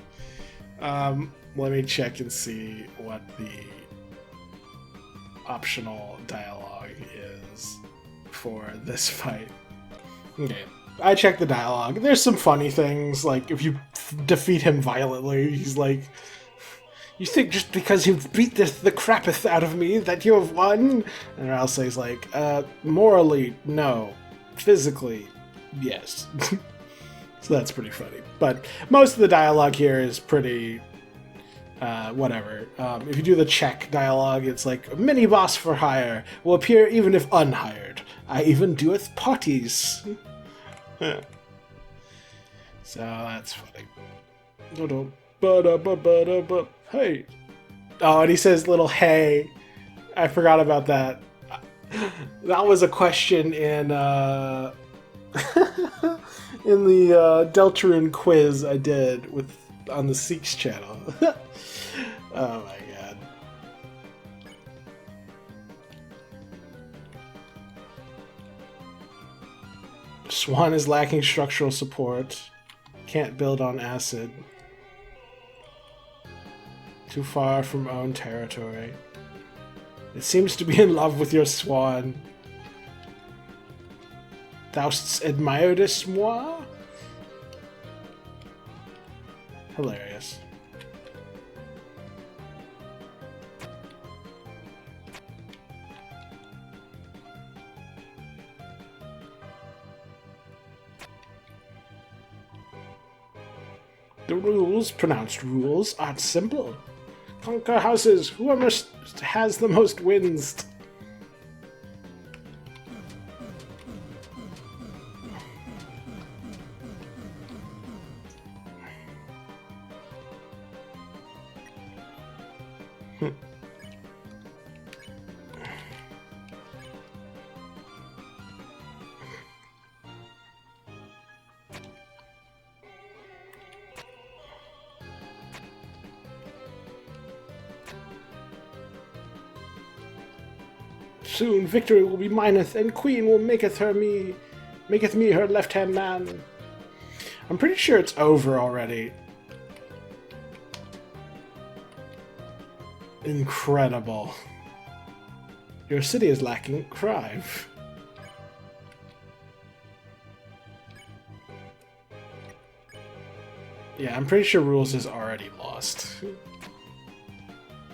Let me check and see what the optional dialogue is for this fight. Okay, I checked the dialogue. There's some funny things, like if you defeat him violently, he's like, you think just because you've beat the crapeth out of me that you have won? And Ralsei's like, morally, no. Physically, yes. So that's pretty funny. But most of the dialogue here is pretty, whatever. If you do the check dialogue, it's like, a mini-boss for hire will appear even if unhired. I even doeth parties. So that's funny. Hey. Oh, and he says little hey. I forgot about that. That was a question in in the Deltarune quiz I did on the Seeks channel. Oh my god. Swan is lacking structural support. Can't build on acid. Too far from own territory. It seems to be in love with your swan. Thou'st admiredest moi? Hilarious. The rules, pronounced rules, are simple. Conquer houses, whoever has the most wins. Soon victory will be mineth, and Queen will maketh me her left-hand man. I'm pretty sure it's over already. Incredible. Your city is lacking crime. Yeah, I'm pretty sure Rules is already lost.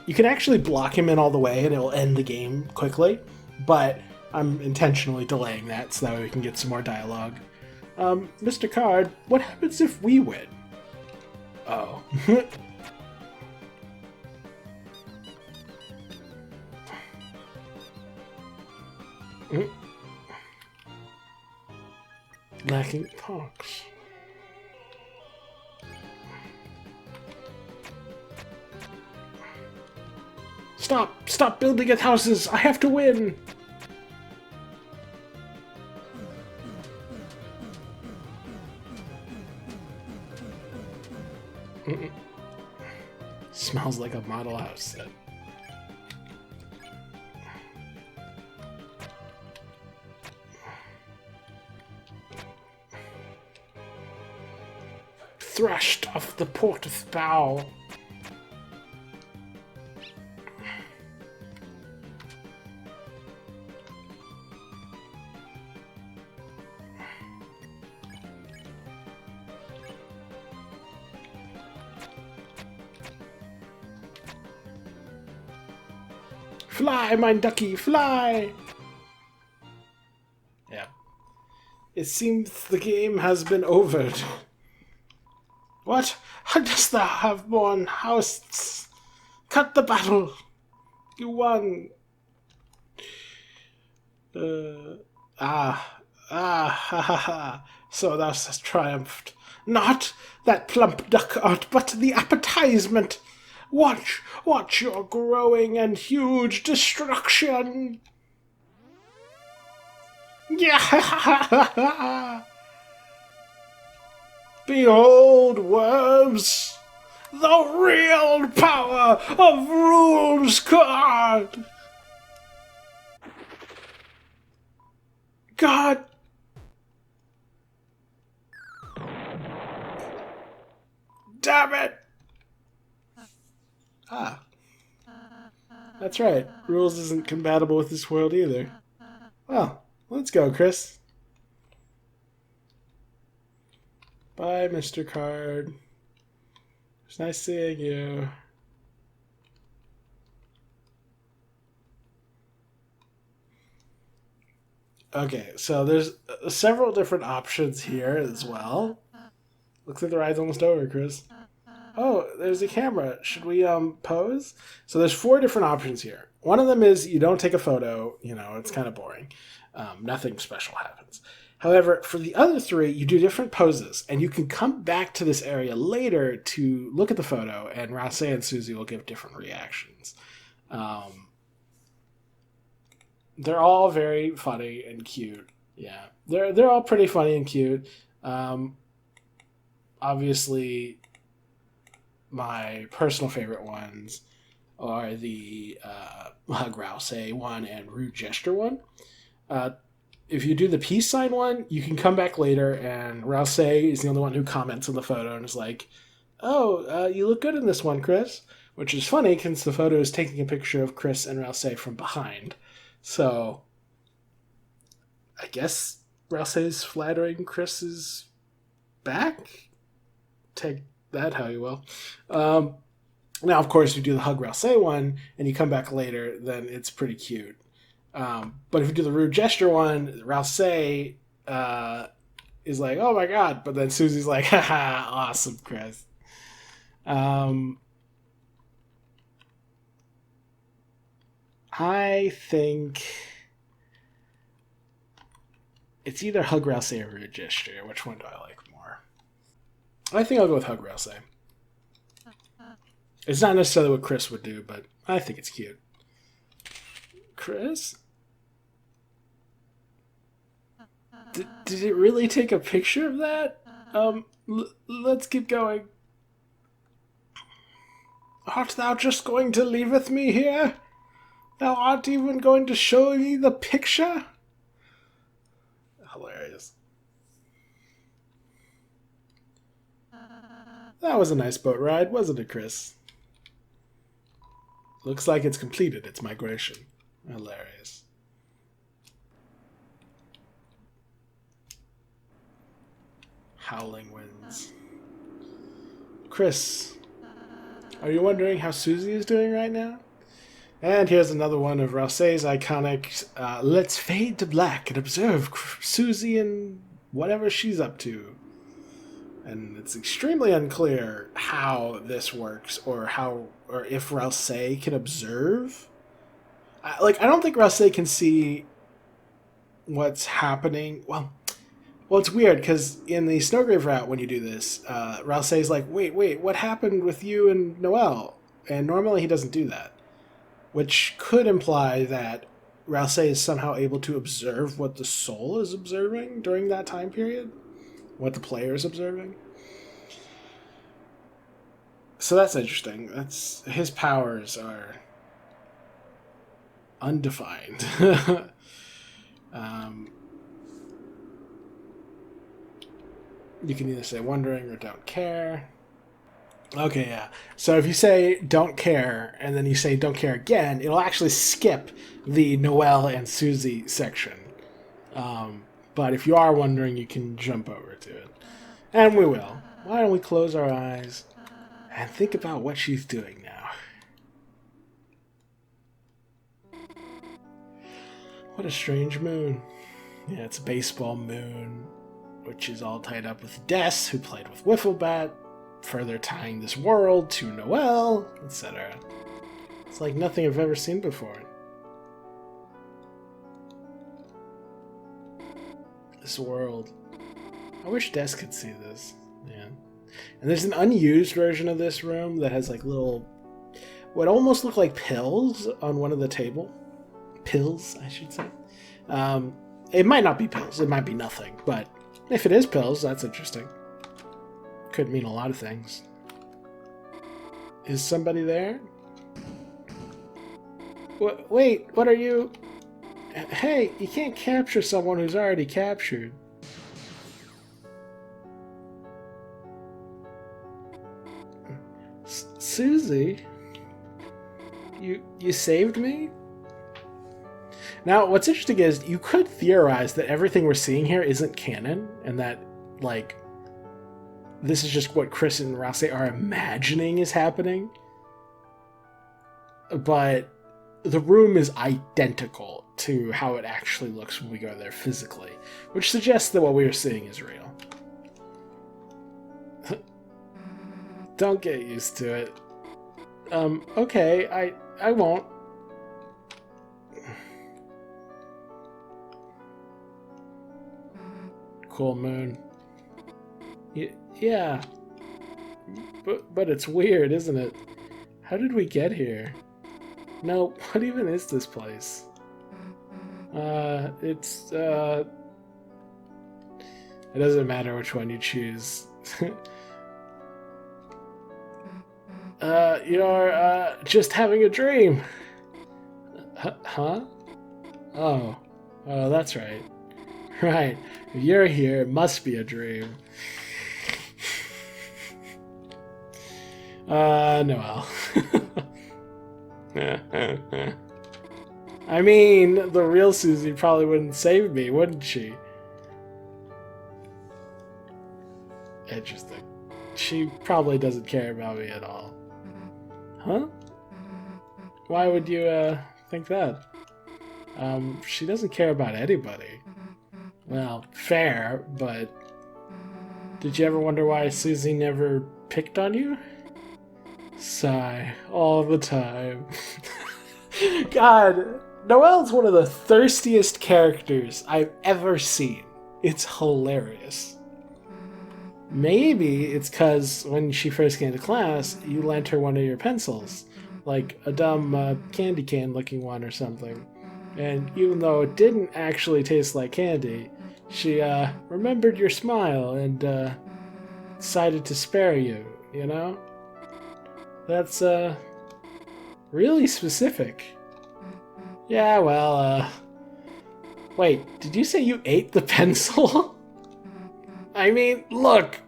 You can actually block him in all the way and it'll end the game quickly, but I'm intentionally delaying that so that way we can get some more dialogue. Mr. Card, what happens if we win? Oh. Lacking parks. Stop building at houses! I have to win! Smells like a model house set. Thrashed off the porteth bow. Fly, mein ducky, fly! Yeah. It seems the game has been overed. What? How dost thou have borne houses? Cut the battle! You won! Ha ha ha. So thou hast triumphed. Not that plump duck art, but the appetizement. Watch your growing and huge destruction. Yeah. Behold, worms, the real power of Rules Card. God. Damn it. Ah. That's right. Rules isn't compatible with this world either. Well, let's go, Chris. Bye, Mr. Card. It's nice seeing you. Okay, so there's several different options here as well. Looks like the ride's almost over, Chris. Oh, there's a camera. Should we pose? So there's 4 different options here. One of them is you don't take a photo. You know, it's kind of boring. Nothing special happens. However, for the other 3, you do different poses, and you can come back to this area later to look at the photo, and Ralsei and Susie will give different reactions. They're all very funny and cute. Yeah, they're all pretty funny and cute. Obviously, my personal favorite ones are the Hug Ralsei one and Rude Gesture one. If you do the peace sign one, you can come back later, and Ralsei is the only one who comments on the photo and is like, "Oh, you look good in this one, Chris," which is funny since the photo is taking a picture of Chris and Ralsei from behind. So, I guess Ralsei's flattering Chris's back? Take that how you will. Now, of course, if you do the Hug Ralsei one and you come back later, then it's pretty cute. But if you do the Rude Gesture one, Ralsei is like, "Oh my god," but then Susie's like, "Haha, awesome, Chris." I think it's either Hug Ralsei or Rude Gesture. Which one do I like more? I think I'll go with Hug Ralsei. It's not necessarily what Chris would do, but I think it's cute. Chris? Did it really take a picture of that? Let's keep going. Art thou just going to leaveth me here? Thou art even going to show me the picture? Hilarious. That was a nice boat ride, wasn't it, Chris? Looks like it's completed its migration. Hilarious. Howling winds. Chris, are you wondering how Susie is doing right now? And here's another one of Ralsei's iconic, let's fade to black and observe Susie and whatever she's up to. And it's extremely unclear how this works or if Ralsei can observe. I don't think Ralsei can see what's happening. Well, it's weird because in the Snowgrave route, when you do this, Ralsei's like, wait, what happened with you and Noelle? And normally he doesn't do that, which could imply that Ralsei is somehow able to observe what the soul is observing during that time period, what the player is observing. So that's interesting. His powers are undefined. You can either say wondering or don't care. Okay, yeah. So if you say don't care and then you say don't care again, it'll actually skip the Noelle and Susie section. But if you are wondering, you can jump over to it. And we will. Why don't we close our eyes and think about what she's doing now? What a strange moon. Yeah, it's a baseball moon, which is all tied up with Des, who played with Wiffle Bat, further tying this world to Noelle, etc. It's like nothing I've ever seen before. This world. I wish Des could see this. Yeah. And there's an unused version of this room that has like little, what almost look like pills on one of the table. Pills, I should say. It might not be pills. It might be nothing. But if it is pills, that's interesting. Could mean a lot of things. Is somebody there? Wait, what are you? Hey, you can't capture someone who's already captured. Susie? You saved me? Now, what's interesting is you could theorize that everything we're seeing here isn't canon, and that, like, this is just what Chris and Ralsei are imagining is happening. But the room is identical to how it actually looks when we go there physically, which suggests that what we are seeing is real. Don't get used to it. Okay, I won't. Cool moon. Yeah. But it's weird, isn't it? How did we get here? No, what even is this place? It doesn't matter which one you choose. You're, just having a dream. Huh? Oh, that's right. Right. If you're here, it must be a dream. Noelle. I mean, the real Susie probably wouldn't save me, wouldn't she? Interesting. She probably doesn't care about me at all. Huh? Why would you, think that? She doesn't care about anybody. Well, fair, but... Did you ever wonder why Susie never picked on you? Sigh. All the time. God, Noelle's one of the thirstiest characters I've ever seen. It's hilarious. Maybe it's because when she first came to class, you lent her one of your pencils. Like a dumb candy cane looking one or something. And even though it didn't actually taste like candy, she remembered your smile and decided to spare you, you know? That's really specific. Yeah, well, wait, did you say you ate the pencil? I mean, look!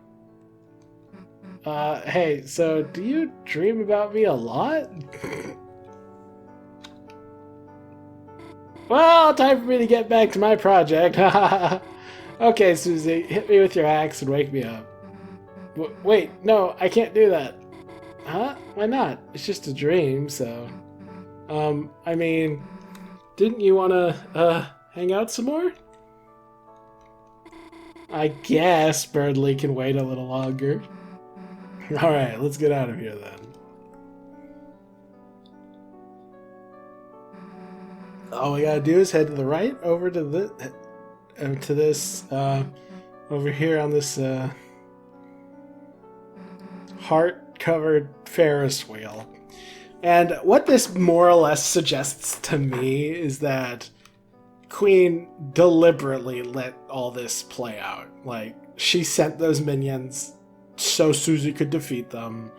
Hey, so do you dream about me a lot? Well, time for me to get back to my project. Okay, Susie, hit me with your axe and wake me up. Wait, no, I can't do that. Huh? Why not? It's just a dream, so... I mean, didn't you want to, hang out some more? I guess Berly can wait a little longer. Alright, let's get out of here then. All we gotta do is head to the right over to this, over here on this, heart-covered Ferris wheel. And what this more or less suggests to me is that Queen deliberately let all this play out. Like, she sent those minions so Susie could defeat them.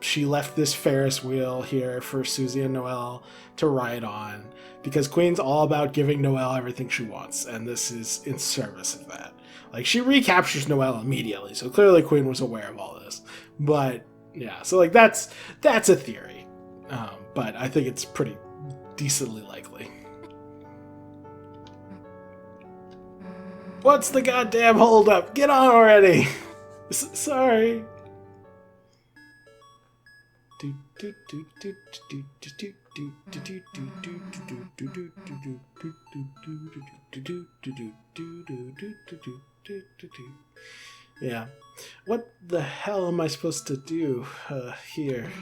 She left this Ferris wheel here for Susie and Noelle to ride on, because Queen's all about giving Noelle everything she wants, and this is in service of that. Like, she recaptures Noelle immediately, so clearly Queen was aware of all this. But, yeah, so, like, that's a theory. But I think it's pretty decently likely. What's the goddamn holdup? Get on already! Sorry. Yeah. What the hell am I supposed to do here?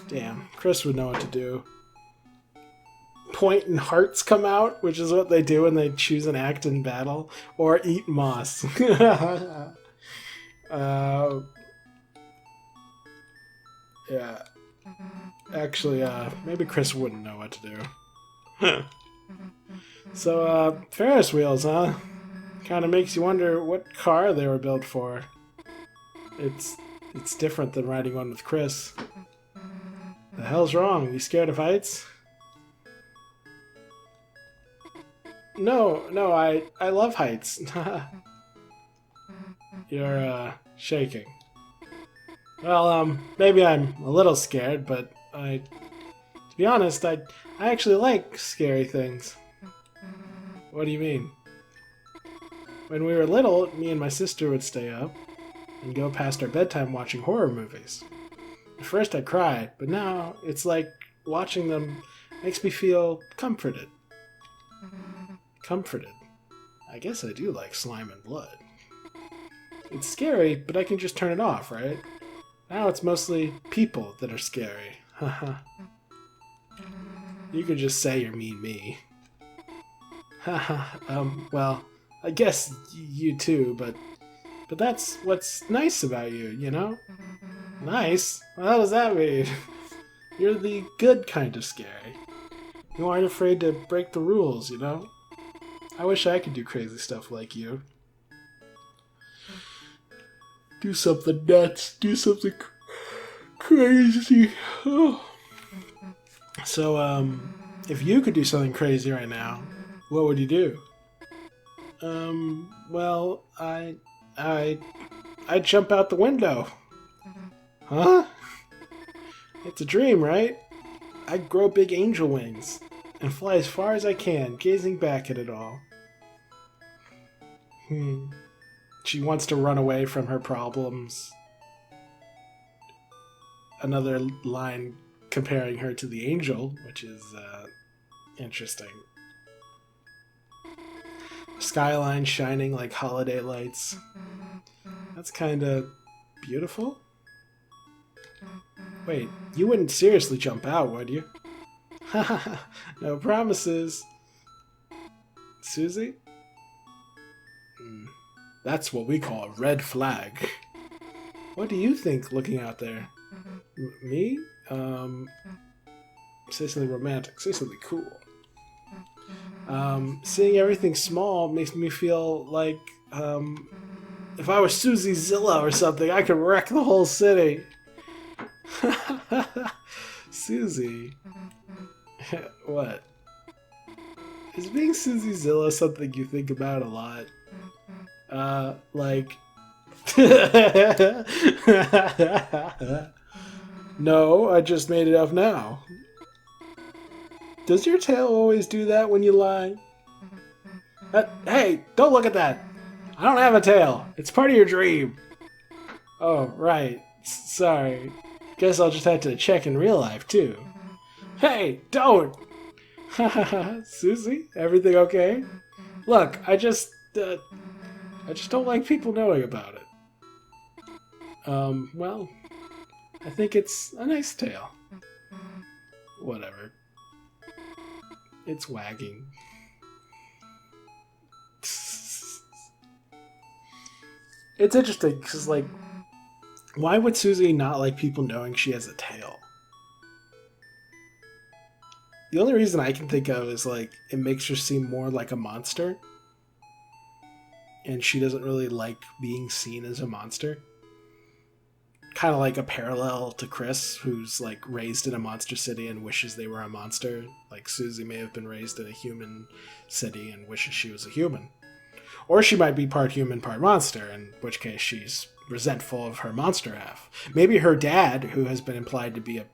Damn, Chris would know what to do. point and hearts come out, which is what they do when they choose an act in battle, or eat moss. Yeah. Actually, maybe Chris wouldn't know what to do. So, Ferris wheels, huh? Kind of makes you wonder what car they were built for. It's different than riding one with Chris. The hell's wrong? You scared of heights? No, I love heights. You're, shaking. Well, maybe I'm a little scared, but to be honest, I actually like scary things. What do you mean? When we were little, me and my sister would stay up and go past our bedtime watching horror movies. At first I cried, but now it's like watching them makes me feel comforted. Comforted. I guess I do like slime and blood. It's scary, but I can just turn it off, right? Now it's mostly people that are scary. Haha. You could just say you're mean me. Haha. Well, I guess you too, but that's what's nice about you, you know? Nice? What does that mean? You're the good kind of scary. You aren't afraid to break the rules, you know? I wish I could do crazy stuff like you. Do something nuts. Do something crazy. Oh. So, if you could do something crazy right now, what would you do? Well, I'd jump out the window. Huh? It's a dream, right? I'd grow big angel wings and fly as far as I can, gazing back at it all. She wants to run away from her problems. Another line comparing her to the angel, which is interesting. Skyline shining like holiday lights. That's kind of beautiful. Wait, you wouldn't seriously jump out, would you? Haha, no promises. Susie? That's what we call a red flag. What do you think looking out there? Me? Say something romantic. Say something cool. Seeing everything small makes me feel like, if I was Susie Zilla or something, I could wreck the whole city. Susie. What? Is being Susie Zilla something you think about a lot? Like... No, I just made it up now. Does your tail always do that when you lie? Hey, don't look at that! I don't have a tail. It's part of your dream. Oh, right. Sorry. Guess I'll just have to check in real life, too. Hey, don't! Susie, everything okay? Look, I just don't like people knowing about it. Well, I think it's a nice tail. Whatever. It's wagging. It's interesting, because, like, why would Susie not like people knowing she has a tail? The only reason I can think of is, like, it makes her seem more like a monster. And she doesn't really like being seen as a monster. Kind of like a parallel to Chris, who's, like, raised in a monster city and wishes they were a monster. Like, Susie may have been raised in a human city and wishes she was a human. Or she might be part human, part monster, in which case she's resentful of her monster half. Maybe her dad, who has been implied to be a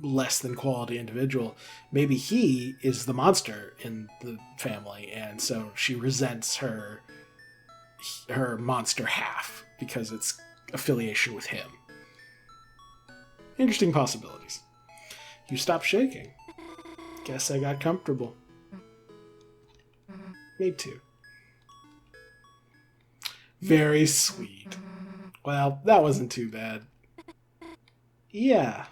less than quality individual, maybe he is the monster in the family, and so she resents her monster half because it's affiliation with him. Interesting possibilities. You stopped shaking. Guess I got comfortable. Me too. Very sweet. Well, that wasn't too bad. Yeah.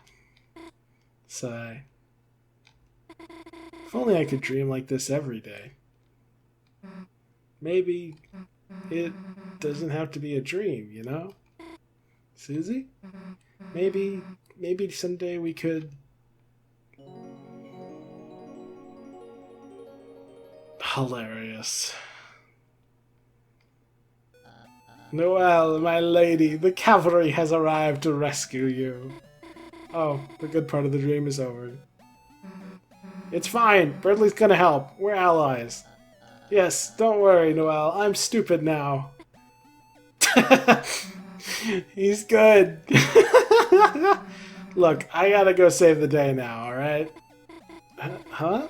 Sigh. If only I could dream like this every day. Maybe it doesn't have to be a dream, you know? Susie? Maybe someday we could... Hilarious. Noelle, my lady, the cavalry has arrived to rescue you. Oh, the good part of the dream is over. It's fine. Berly's gonna help. We're allies. Yes, don't worry, Noelle. I'm stupid now. He's good. Look, I gotta go save the day now, alright? Huh?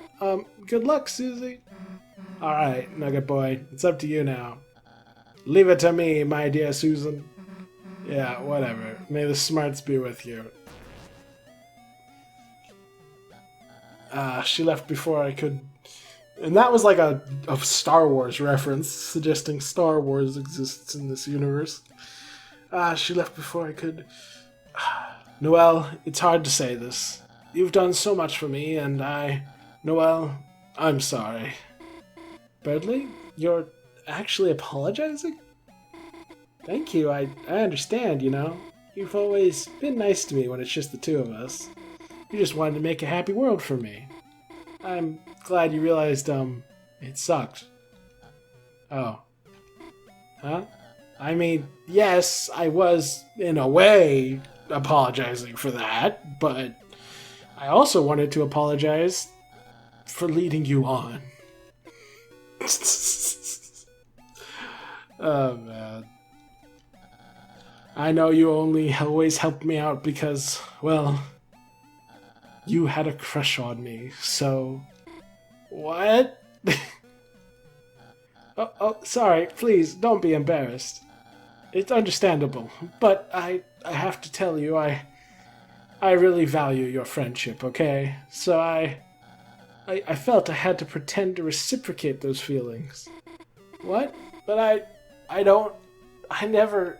Good luck, Susie. Alright, Nugget Boy. It's up to you now. Leave it to me, my dear Susan. Yeah, whatever. May the smarts be with you. She left before I could... And that was like a Star Wars reference, suggesting Star Wars exists in this universe. She left before I could... Noelle, it's hard to say this. You've done so much for me, and Noelle, I'm sorry. Berly, you're actually apologizing? Thank you, I understand, you know. You've always been nice to me when it's just the two of us. You just wanted to make a happy world for me. I'm glad you realized, it sucked. Oh. Huh? I mean, yes, I was, in a way, apologizing for that, but I also wanted to apologize for leading you on. Oh, man. I know you only always helped me out because, well, you had a crush on me, so... What? oh, sorry, please, don't be embarrassed. It's understandable, but I have to tell you, I really value your friendship, okay? So I felt I had to pretend to reciprocate those feelings. What? But I never...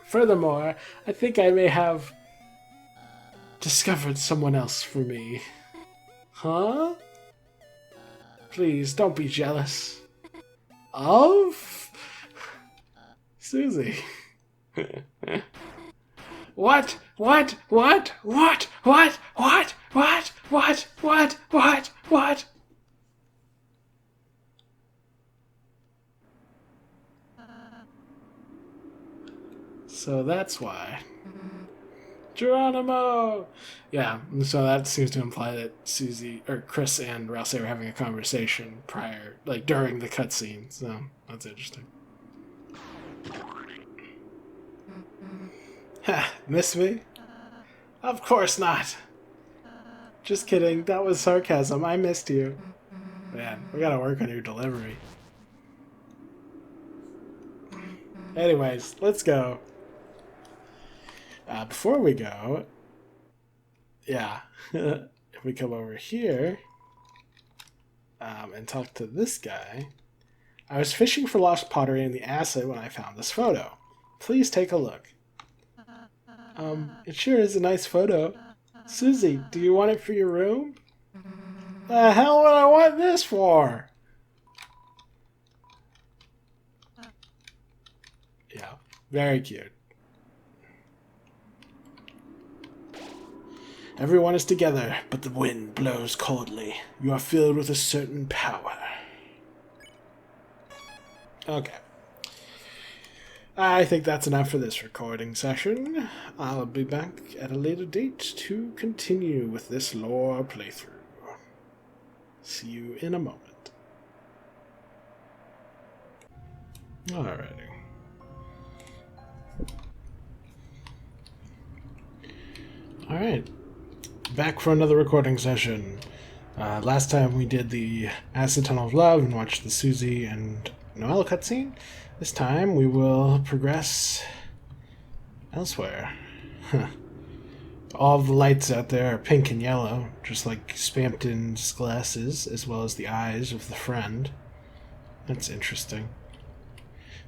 Furthermore, I think I may have discovered someone else for me. Huh? Please, don't be jealous. Of? Susie. What? So that's why. Geronimo! Yeah, so that seems to imply that Susie, or Chris and Ralsei were having a conversation prior, like during the cutscene, so that's interesting. Ha, miss me? Of course not! Just kidding, that was sarcasm, I missed you. Man, we gotta work on your delivery. Anyways, let's go. Before we go, yeah, if we come over here and talk to this guy, I was fishing for lost pottery in the acid when I found this photo. Please take a look. It sure is a nice photo. Susie, do you want it for your room? The hell would I want this for? Yeah, very cute. Everyone is together, but the wind blows coldly. You are filled with a certain power. Okay. I think that's enough for this recording session. I'll be back at a later date to continue with this lore playthrough. See you in a moment. Alrighty. Alright. Back for another recording session. Last time we did the Acid Tunnel of Love and watched the Susie and Noelle cutscene. This time we will progress elsewhere. All of the lights out there are pink and yellow, just like Spamton's glasses, as well as the eyes of the friend. That's interesting.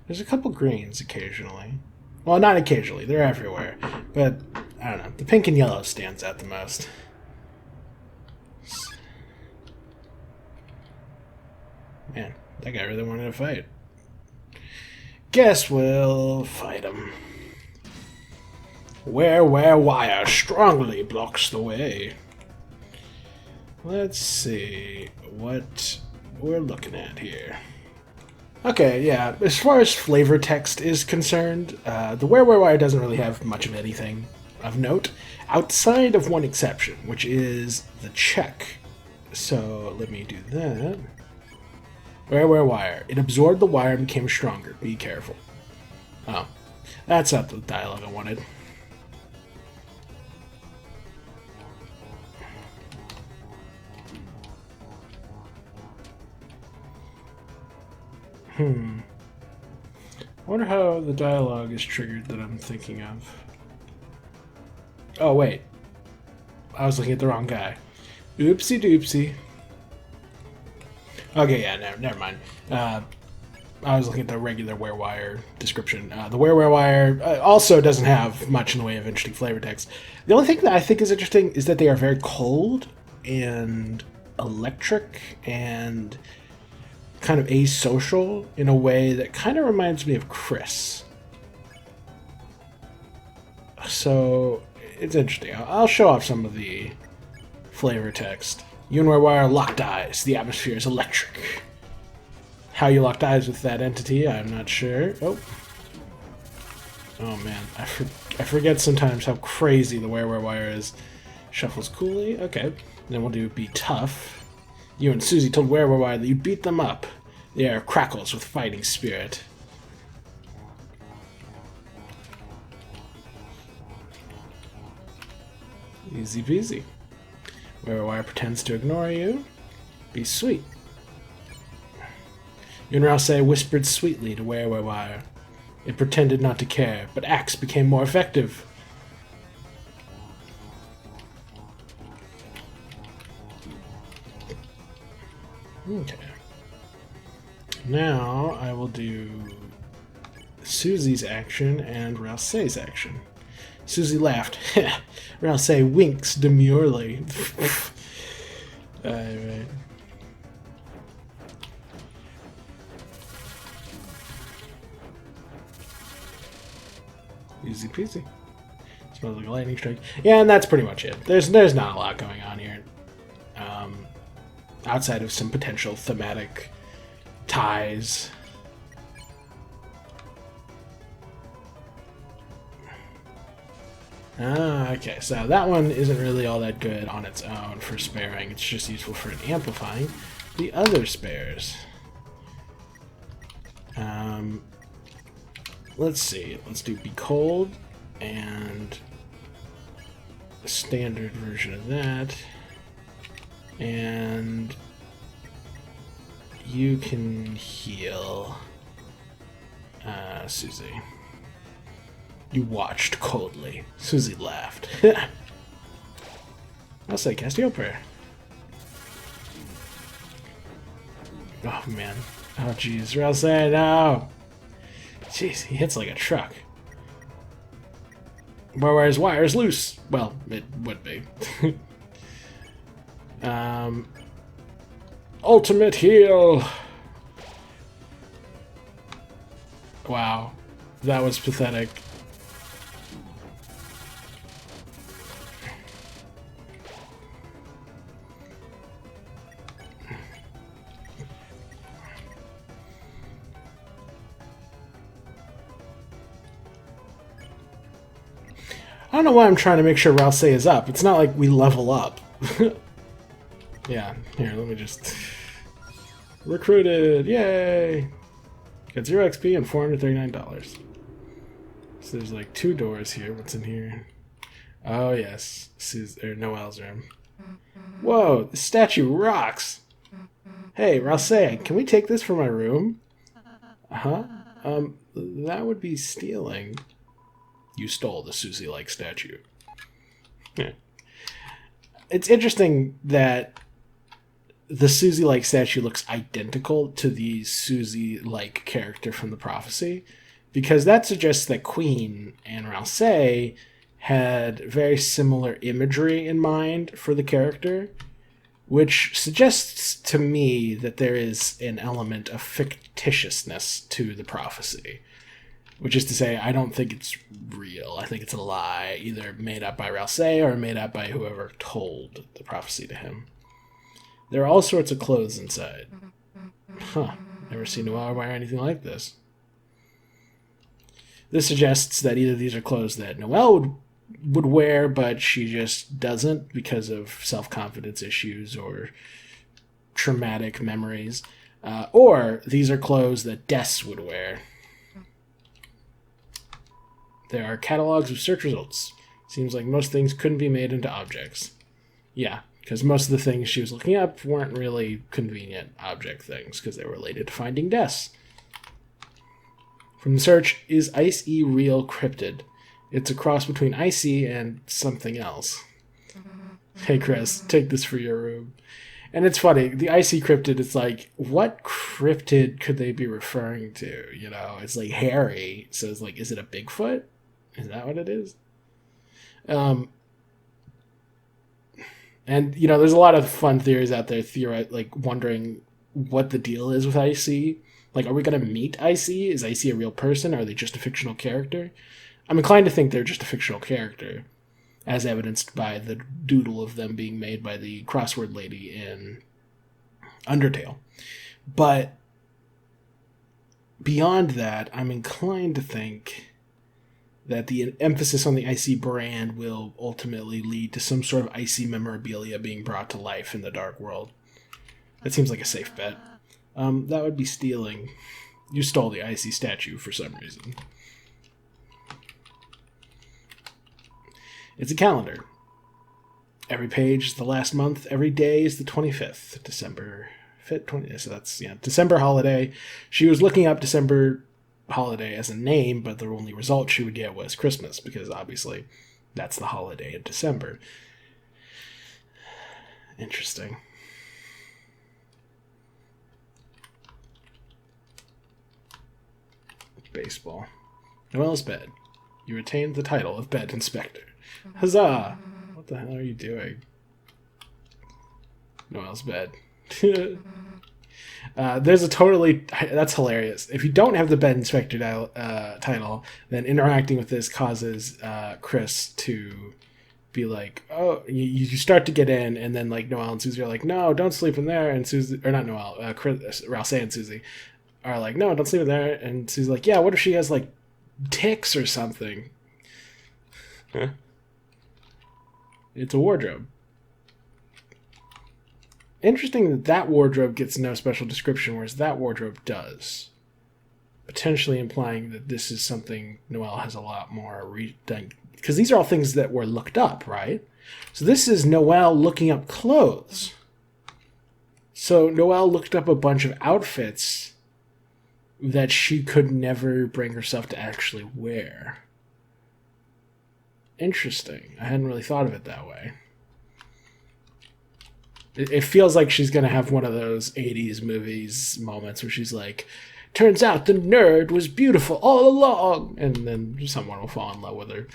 There's a couple greens occasionally. Well, not occasionally, they're everywhere. But, I don't know, the pink and yellow stands out the most. Man, that guy really wanted to fight. Guess we'll fight him. Where wire strongly blocks the way. Let's see what we're looking at here. Okay, yeah, as far as flavor text is concerned, the Where Wire doesn't really have much of anything of note, outside of one exception, which is the check. So let me do that. Where Wire. It absorbed the wire and became stronger. Be careful. Oh, that's not the dialogue I wanted. I wonder how the dialogue is triggered that I'm thinking of. Oh, wait. I was looking at the wrong guy. Oopsie doopsie. Okay, yeah, no, never mind. I was looking at the regular WereWire description. The WereWire also doesn't have much in the way of interesting flavor text. The only thing that I think is interesting is that they are very cold and electric and kind of asocial in a way that kind of reminds me of Chris. So it's interesting. I'll show off some of the flavor text. You and WereWire locked eyes. The atmosphere is electric. How you locked eyes with that entity, I'm not sure. Oh man, I forget sometimes how crazy the WereWire is. Shuffles coolly. Okay, then we'll do be tough. You and Susie told WereWire that you beat them up. The air crackles with fighting spirit. Easy peasy. WereWire pretends to ignore you. Be sweet. You and Ralsei whispered sweetly to WereWire. It pretended not to care, but acts became more effective. Okay. Now I will do Susie's action and Ralsei's action. Susie laughed. Ralsei winks demurely. Alright. Easy peasy. Smells like a lightning strike. Yeah, and that's pretty much it. There's not a lot going on here. Outside of some potential thematic ties. Okay, so that one isn't really all that good on its own for sparing. It's just useful for amplifying the other spares. Let's see. Let's do Be Cold and a standard version of that. And you can heal Susie. You watched coldly. Susie laughed. I'll say cast Heal Prayer. Oh man. Oh jeez. Ralsei, no! Jeez, he hits like a truck. WereWire's wire is loose. Well, it would be. Ultimate heal. Wow, that was pathetic. I don't know why I'm trying to make sure Ralsei is up. It's not like we level up. Yeah, here, let me just... Recruited! Yay! Got 0 XP and $439. So there's like 2 doors here. What's in here? Oh yes, Noelle's room. Whoa, this statue rocks! Hey, Ralsei, can we take this for my room? Uh-huh. That would be stealing. You stole the Susie-like statue. Yeah. It's interesting that the Susie-like statue looks identical to the Susie-like character from the prophecy, because that suggests that Queen and Ralsei had very similar imagery in mind for the character, which suggests to me that there is an element of fictitiousness to the prophecy. Which is to say, I don't think it's real. I think it's a lie, either made up by Ralsei or made up by whoever told the prophecy to him. There are all sorts of clothes inside. Huh, never seen Noelle wear anything like this. This suggests that either these are clothes that Noelle would wear, but she just doesn't because of self-confidence issues or traumatic memories, or these are clothes that Des would wear. There are catalogs of search results. Seems like most things couldn't be made into objects. Yeah, because most of the things she was looking up weren't really convenient object things, because they were related to finding Des. From the search, is Ice-E real cryptid? It's a cross between Ice-E and something else. Hey Chris, take this for your room. And it's funny, the Ice-E cryptid, it's like, what cryptid could they be referring to? You know, it's like hairy, so it's like, is it a Bigfoot? Is that what it is? And, you know, there's a lot of fun theories out there, like wondering what the deal is with Ice-E. Like, are we going to meet Ice-E? Is Ice-E a real person, or are they just a fictional character? I'm inclined to think they're just a fictional character, as evidenced by the doodle of them being made by the crossword lady in Undertale. But beyond that, I'm inclined to think that the emphasis on the Ice-E brand will ultimately lead to some sort of Ice-E memorabilia being brought to life in the Dark World. That seems like a safe bet. That would be stealing. You stole the Ice-E statue for some reason. It's a calendar. Every page is the last month. Every day is the 25th. December 5th, 20th. So that's, December holiday. She was looking up December holiday as a name, but the only result she would get was Christmas, because obviously that's the holiday of December. Interesting. Baseball. Noelle's bed. You retained the title of bed inspector. Huzzah! What the hell are you doing? Noelle's bed. There's a totally... That's hilarious. If you don't have the bed inspector title, then interacting with this causes Chris to be like, oh, you start to get in, and then like Noelle and Susie are like, no, don't sleep in there, and Susie, or not Noelle, Chris, Ralsei and Susie are like, no, don't sleep in there, and Susie's like, yeah, what if she has like ticks or something? Huh? It's a wardrobe. Interesting that that wardrobe gets no special description, whereas that wardrobe does. Potentially implying that this is something Noelle has a lot more done. Because these are all things that were looked up, right? So this is Noelle looking up clothes. So Noelle looked up a bunch of outfits that she could never bring herself to actually wear. Interesting. I hadn't really thought of it that way. It feels like she's going to have one of those 80s movies moments where she's like, turns out the nerd was beautiful all along, and then someone will fall in love with her.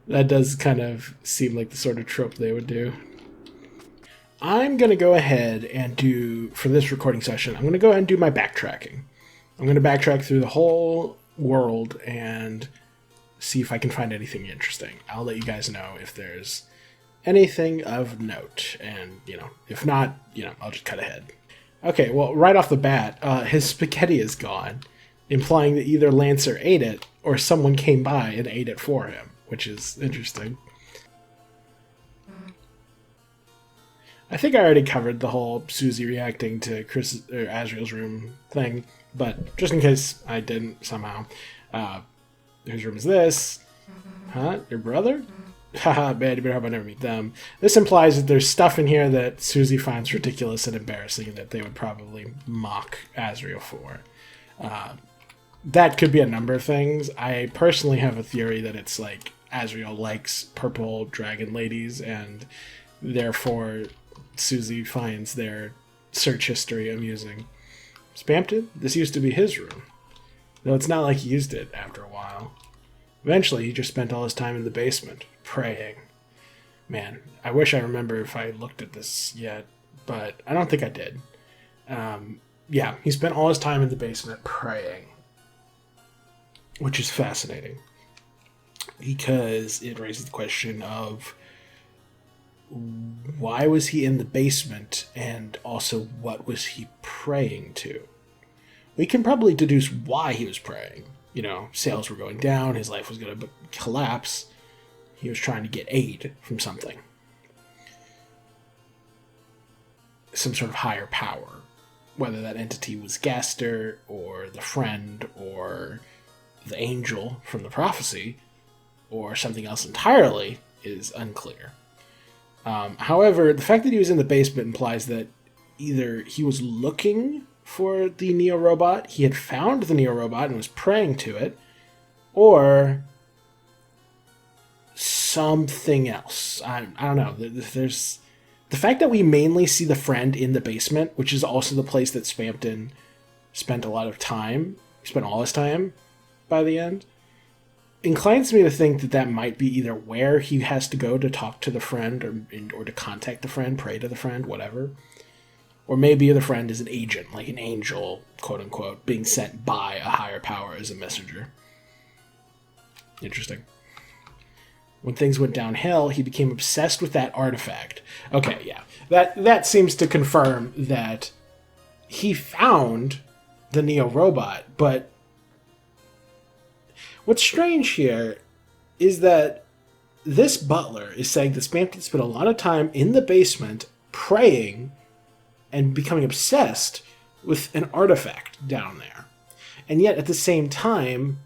That does kind of seem like the sort of trope they would do. I'm going to go ahead and do, for this recording session, I'm going to go ahead and do my backtracking. I'm going to backtrack through the whole world and see if I can find anything interesting. I'll let you guys know if there's anything of note, and, if not, I'll just cut ahead. Okay, well, right off the bat, his spaghetti is gone, implying that either Lancer ate it, or someone came by and ate it for him, which is interesting. I think I already covered the whole Susie reacting to Asriel's room thing, but just in case I didn't somehow, whose room is this? Huh? Your brother? Haha, man, you better hope I never meet them. This implies that there's stuff in here that Susie finds ridiculous and embarrassing that they would probably mock Asriel for. That could be a number of things. I personally have a theory that it's like Asriel likes purple dragon ladies, and therefore Susie finds their search history amusing. Spamton? This used to be his room. Though it's not like he used it after a while. Eventually, he just spent all his time in the basement, praying. Man, I wish I remember if I looked at this yet, but I don't think I did. Yeah, he spent all his time in the basement praying, which is fascinating because it raises the question of why was he in the basement, and also what was he praying to? We can probably deduce why he was praying. You know, sales were going down, his life was going to collapse. He was trying to get aid from something. Some sort of higher power. Whether that entity was Gaster, or the friend, or the angel from the prophecy, or something else entirely, is unclear. However, the fact that he was in the basement implies that either he was looking for the Neo-Robot, he had found the Neo-Robot and was praying to it, or something else. I don't know. There's the fact that we mainly see the friend in the basement, which is also the place that Spamton spent a lot of time, spent all his time by the end, inclines me to think that that might be either where he has to go to talk to the friend, or to contact the friend, pray to the friend, whatever. Or maybe the friend is an agent, like an angel, quote-unquote, being sent by a higher power as a messenger. Interesting. When things went downhill, he became obsessed with that artifact. Okay, yeah. That seems to confirm that he found the Neo-Robot, but what's strange here is that this butler is saying that Spamton spent a lot of time in the basement praying and becoming obsessed with an artifact down there. And yet, at the same time,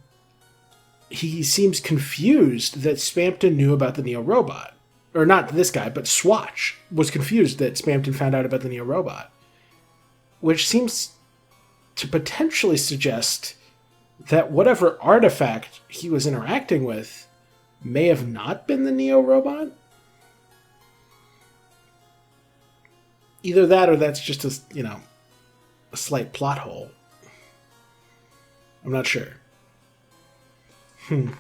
he seems confused that Spamton knew about the Neo-Robot. Or not this guy, but Swatch was confused that Spamton found out about the Neo-Robot. Which seems to potentially suggest that whatever artifact he was interacting with may have not been the Neo-Robot? Either that, or that's just a slight plot hole. I'm not sure. And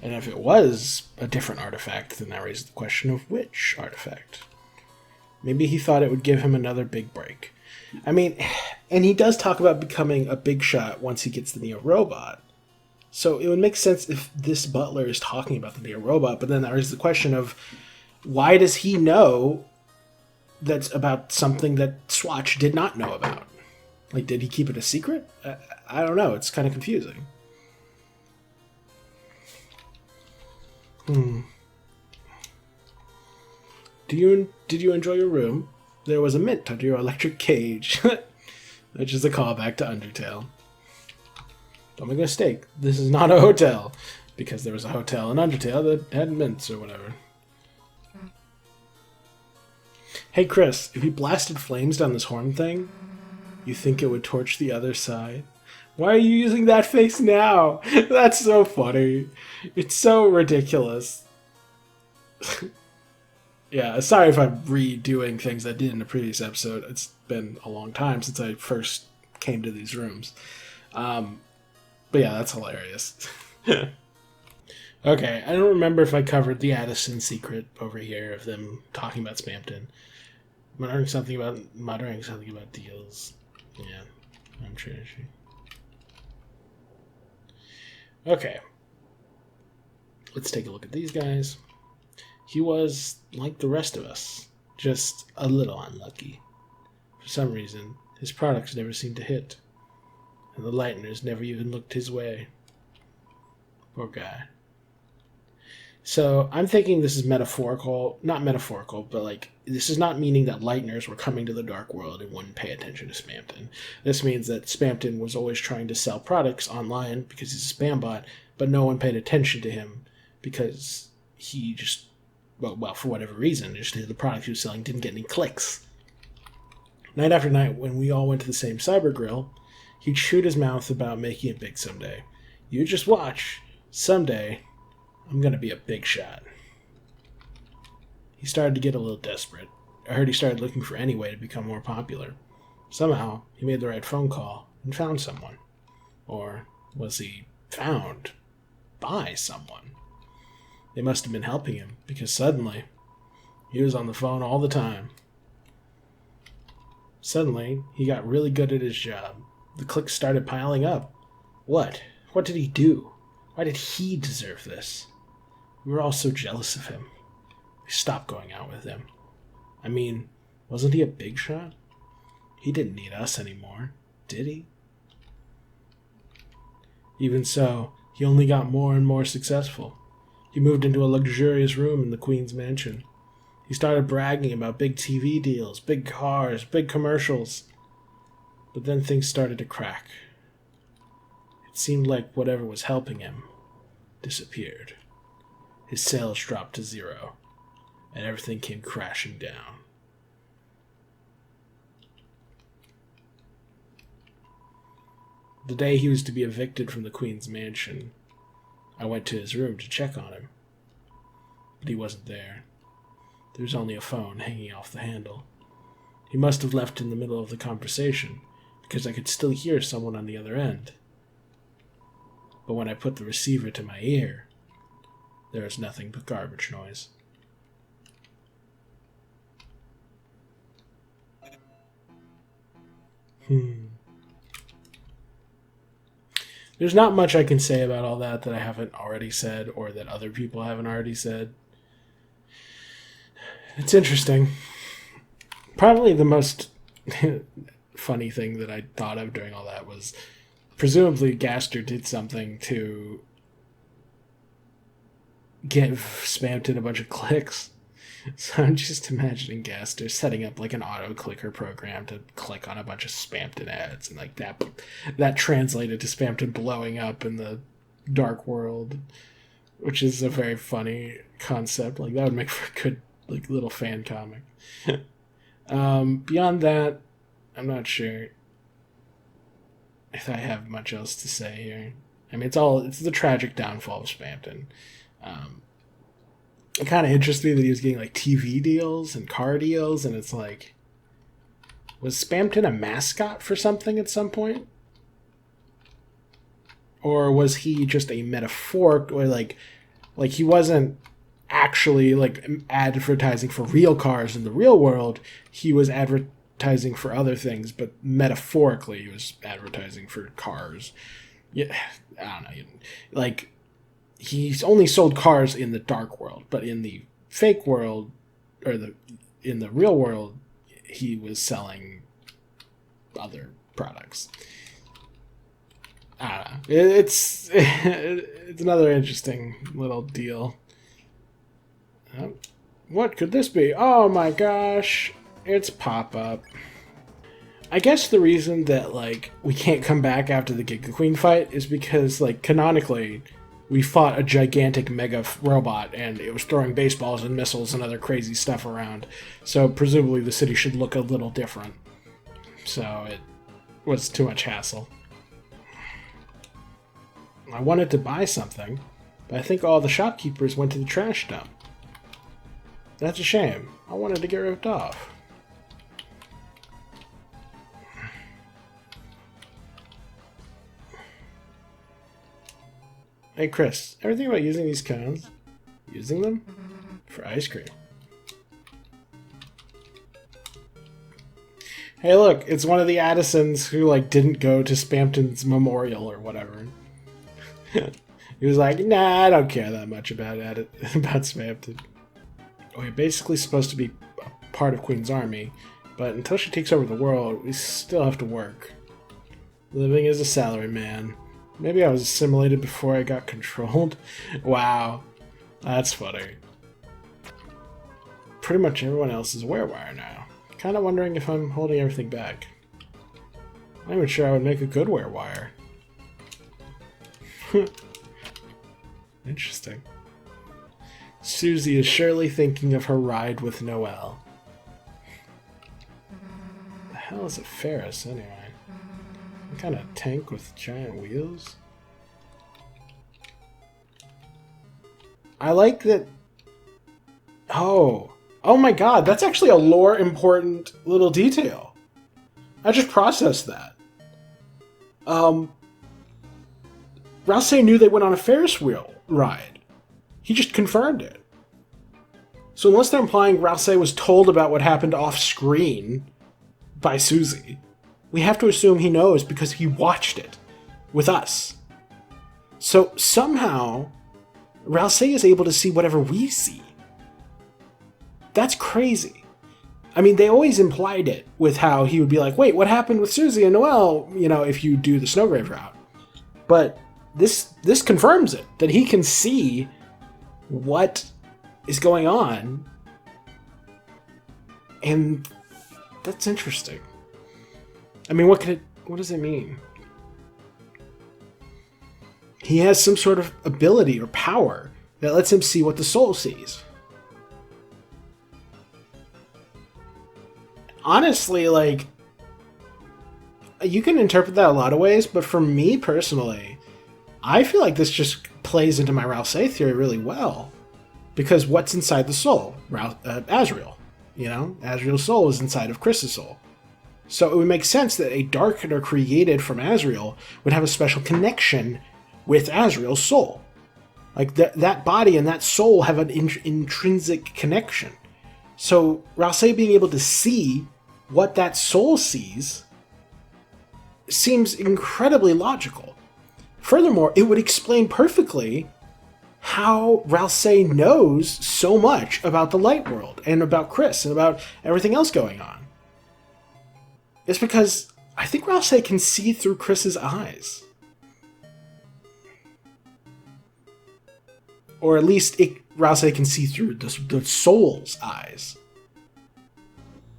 if it was a different artifact, then that raises the question of which artifact. Maybe he thought it would give him another big break. I mean, and he does talk about becoming a big shot once he gets the Neo-Robot. So it would make sense if this butler is talking about the Neo-Robot, but then that raises the question of why does he know that's about something that Swatch did not know about? Like, did he keep it a secret? I don't know. It's kind of confusing. Did you enjoy your room? There was a mint under your electric cage. Which is a callback to Undertale. Don't make a mistake. This is not a hotel. Because there was a hotel in Undertale that had mints or whatever. Hey Chris, if you blasted flames down this horn thing, you think it would torch the other side? Why are you using that face now? That's so funny. It's so ridiculous. Yeah, sorry if I'm redoing things I did in a previous episode. It's been a long time since I first came to these rooms. But yeah, that's hilarious. Okay, I don't remember if I covered the Addison secret over here of them talking about Spamton. Muttering something about deals. Yeah, I'm sure. Okay. Let's take a look at these guys. He was like the rest of us, just a little unlucky. For some reason, his products never seemed to hit, and the lighteners never even looked his way. Poor guy. So I'm thinking this is metaphorical, not metaphorical, but like this is not meaning that lighteners were coming to the dark world and wouldn't pay attention to Spamton. This means that Spamton was always trying to sell products online because he's a spam bot, but no one paid attention to him because he just, well, for whatever reason, just the product he was selling didn't get any clicks. Night after night, when we all went to the same cyber grill, he'd shoot his mouth about making it big someday. You just watch. Someday, I'm going to be a big shot. He started to get a little desperate. I heard he started looking for any way to become more popular. Somehow, he made the right phone call and found someone. Or was he found by someone? They must have been helping him, because suddenly, he was on the phone all the time. Suddenly, he got really good at his job. The clicks started piling up. What? What did he do? Why did he deserve this? We were all so jealous of him. We stopped going out with him. I mean, wasn't he a big shot? He didn't need us anymore, did he? Even so, he only got more and more successful. He moved into a luxurious room in the Queen's mansion. He started bragging about big TV deals, big cars, big commercials. But then things started to crack. It seemed like whatever was helping him disappeared. His sales dropped to 0, and everything came crashing down. The day he was to be evicted from the Queen's mansion, I went to his room to check on him. But he wasn't there. There was only a phone hanging off the handle. He must have left in the middle of the conversation, because I could still hear someone on the other end. But when I put the receiver to my ear, there was nothing but garbage noise. There's not much I can say about all that I haven't already said, or that other people haven't already said. It's interesting. Probably the most funny thing that I thought of during all that was presumably Gaster did something to give Spamton a bunch of clicks. So I'm just imagining Gaster setting up like an auto-clicker program to click on a bunch of Spamton ads, and like that translated to Spamton blowing up in the dark world, which is a very funny concept. Like that would make for a good like little fan comic. Beyond that, I'm not sure if I have much else to say here. I mean, it's the tragic downfall of Spamton. It kind of interests me that he was getting like TV deals and car deals, and it's like, was Spamton a mascot for something at some point? Or was he just a metaphor, or like he wasn't actually like advertising for real cars in the real world, he was advertising for other things, but metaphorically he was advertising for cars. Yeah, I don't know, like he's only sold cars in the dark world, but in the fake world, or in the real world, he was selling other products. I don't know. It's another interesting little deal. What could this be? Oh my gosh, it's Pop-Up. I guess the reason that like we can't come back after the Giga Queen fight is because like canonically we fought a gigantic mega robot and it was throwing baseballs and missiles and other crazy stuff around. So presumably the city should look a little different. So it was too much hassle. I wanted to buy something, but I think all the shopkeepers went to the trash dump. That's a shame. I wanted to get ripped off. Hey Chris, ever think about using these cones? Using them? For ice cream. Hey look, it's one of the Addisons who like didn't go to Spamton's memorial or whatever. He was like, nah, I don't care that much about Spamton. We're basically supposed to be a part of Queen's army, but until she takes over the world, we still have to work. Living as a salaryman. Maybe I was assimilated before I got controlled. Wow, that's funny. Pretty much everyone else is Werewire now. Kind of wondering if I'm holding everything back. I'm not even sure I would make a good Werewire. Interesting. Susie is surely thinking of her ride with Noelle. The hell is a Ferris, anyway? Some kind of tank with giant wheels? I like that... Oh my god, that's actually a lore important little detail. I just processed that. Ralsei knew they went on a Ferris wheel ride. He just confirmed it. So unless they're implying Ralsei was told about what happened off-screen by Susie, we have to assume he knows because he watched it with us. So somehow, Ralsei is able to see whatever we see. That's crazy. I mean, they always implied it with how he would be like, wait, what happened with Susie and Noelle, you know, if you do the Snowgrave route. But this confirms it, that he can see what is going on. And that's interesting. I mean, what does it mean? He has some sort of ability or power that lets him see what the soul sees. Honestly, like, you can interpret that a lot of ways, but for me personally, I feel like this just plays into my Ralsei theory really well. Because what's inside the soul? Asriel. You know? Asriel's soul is inside of Chris's soul. So it would make sense that a Darkener created from Asriel would have a special connection with Asriel's soul. Like, that body and that soul have an intrinsic connection. So Ralsei being able to see what that soul sees seems incredibly logical. Furthermore, it would explain perfectly how Ralsei knows so much about the light world and about Chris and about everything else going on. It's because I think Ralsei can see through Chris's eyes. Or at least Ralsei can see through the soul's eyes.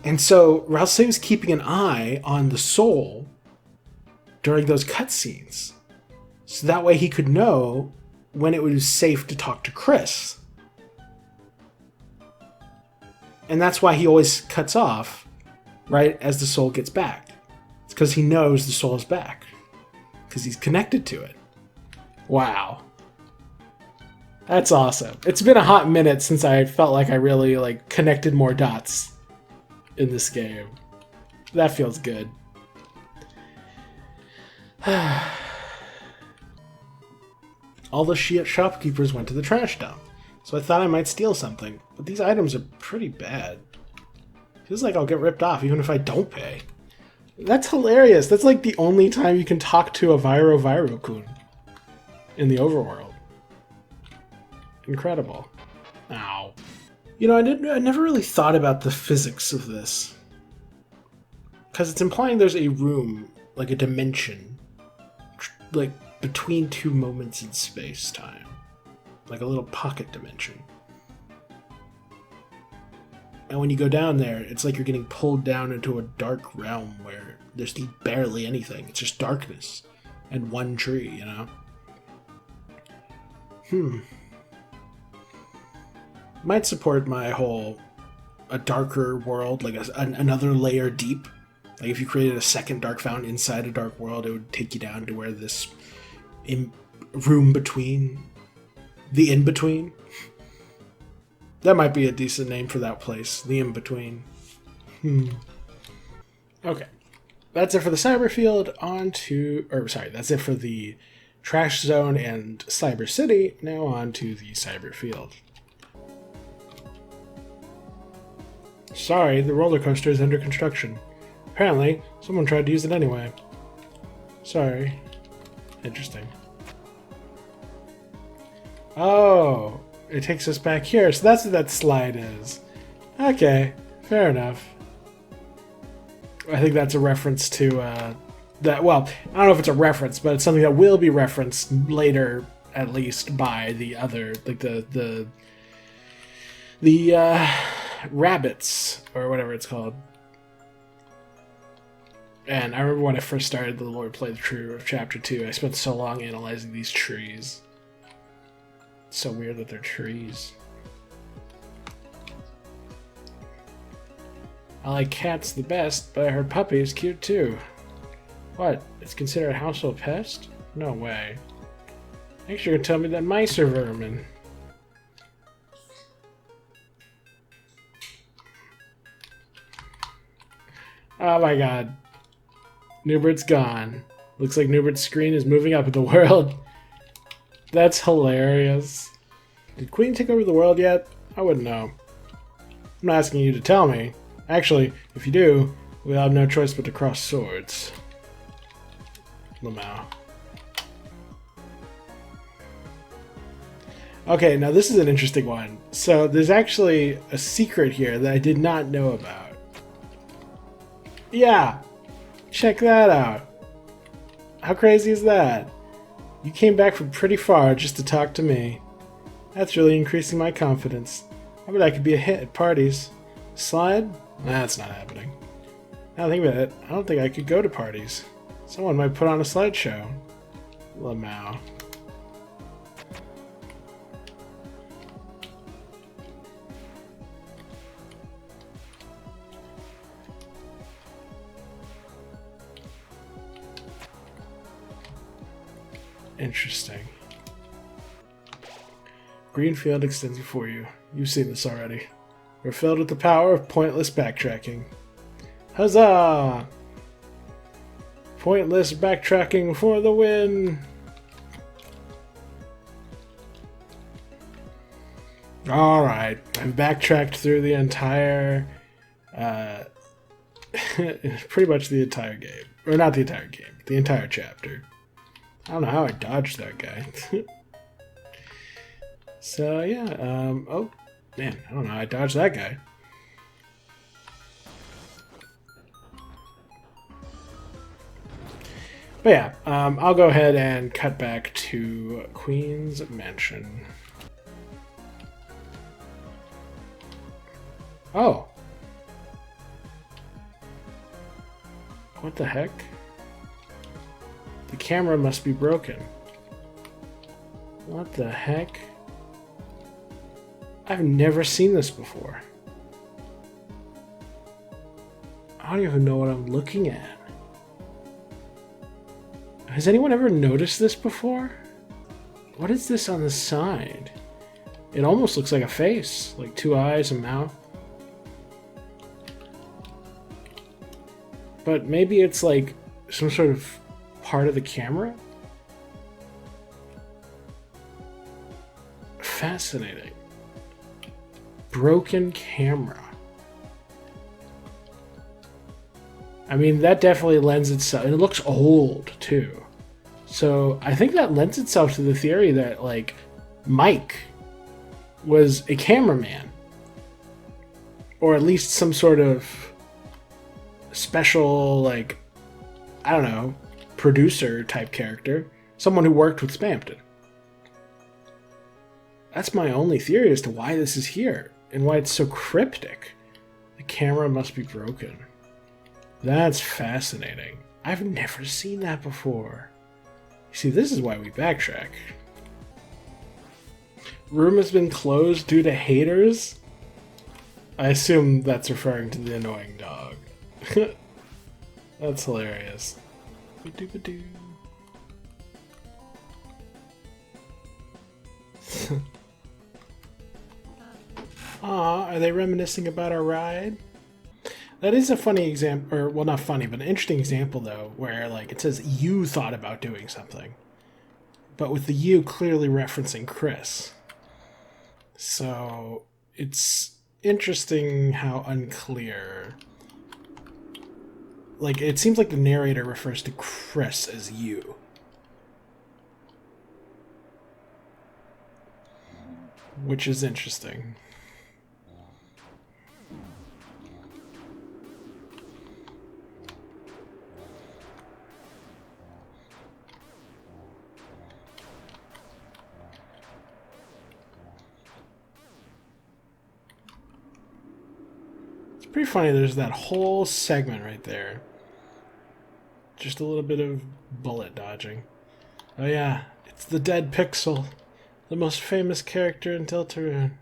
And so Ralsei was keeping an eye on the soul during those cutscenes. So that way he could know when it was safe to talk to Chris. And that's why he always cuts off right as the soul gets back. It's because he knows the soul is back. Because he's connected to it. Wow. That's awesome. It's been a hot minute since I felt like I really connected more dots in this game. That feels good. All the shopkeepers went to the trash dump, so I thought I might steal something, but these items are pretty bad. Feels like I'll get ripped off even if I don't pay. That's hilarious. That's like the only time you can talk to a Viro-Kun in the overworld. Incredible. Ow. You know, I never really thought about the physics of this. Because it's implying there's a room, like a dimension, like between two moments in space-time. Like a little pocket dimension. And when you go down there, it's like you're getting pulled down into a dark realm where there's barely anything. It's just darkness. And one tree, you know? Might support my whole a darker world, like another layer deep. Like if you created a second dark fountain inside a dark world, it would take you down to where this room between, the in-between. That might be a decent name for that place, the in-between. Okay. That's it for the cyber field. That's it for the trash zone and cyber city. Now on to the cyber field. Sorry, the roller coaster is under construction. Apparently, someone tried to use it anyway. Sorry. Interesting. Oh, it takes us back here, so that's what that slide is. Okay, fair enough. I think that's a reference to that. Well, I don't know if it's a reference, but it's something that will be referenced later, at least by the other, like the rabbits or whatever it's called. And I remember when I first started the Lord playthrough of Chapter 2, I spent so long analyzing these trees. It's so weird that they're trees. I like cats the best, but I heard puppy is cute too. What? It's considered a household pest? No way. Thanks, you're gonna tell me that mice are vermin. Oh my god. Newbert's gone. Looks like Newbert's screen is moving up in the world. That's hilarious. Did Queen take over the world yet? I wouldn't know. I'm not asking you to tell me. Actually, if you do, we'll have no choice but to cross swords. Lamau. Okay, now this is an interesting one. So there's actually a secret here that I did not know about. Yeah, check that out. How crazy is that? You came back from pretty far just to talk to me. That's really increasing my confidence. I bet I could be a hit at parties. Slide? Nah, that's not happening. Now think about it, I don't think I could go to parties. Someone might put on a slideshow. Lamau. Interesting. Greenfield extends before you. You've seen this already. We're filled with the power of pointless backtracking. Huzzah! Pointless backtracking for the win! Alright, I've backtracked through the entire... pretty much the entire game. Or not the entire game, the entire chapter. I don't know how I dodged that guy. So, yeah, oh, man, I don't know how I dodged that guy. But yeah, I'll go ahead and cut back to Queen's Mansion. Oh. What the heck? The camera must be broken. What the heck? I've never seen this before. I don't even know what I'm looking at. Has anyone ever noticed this before? What is this on the side? It almost looks like a face, like two eyes, a mouth. But maybe it's like some sort of part of the camera? Fascinating. Broken camera. I mean, that definitely lends itself... It looks old, too. So, I think that lends itself to the theory that, like, Mike was a cameraman. Or at least some sort of special, like, I don't know, producer type character. Someone who worked with Spamton. That's my only theory as to why this is here. And why it's so cryptic. The camera must be broken. That's fascinating. I've never seen that before. You see, this is why we backtrack. Room has been closed due to haters? I assume that's referring to the annoying dog. That's hilarious. Aw, are they reminiscing about our ride? That is a funny example, or, well, not funny, but an interesting example, though, where, like, it says you thought about doing something. But with the you clearly referencing Chris. So, it's interesting how unclear. Like, it seems like the narrator refers to Chris as you. Which is interesting. Pretty funny, there's that whole segment right there. Just a little bit of bullet dodging. Oh yeah, it's the dead pixel. The most famous character in Deltarune.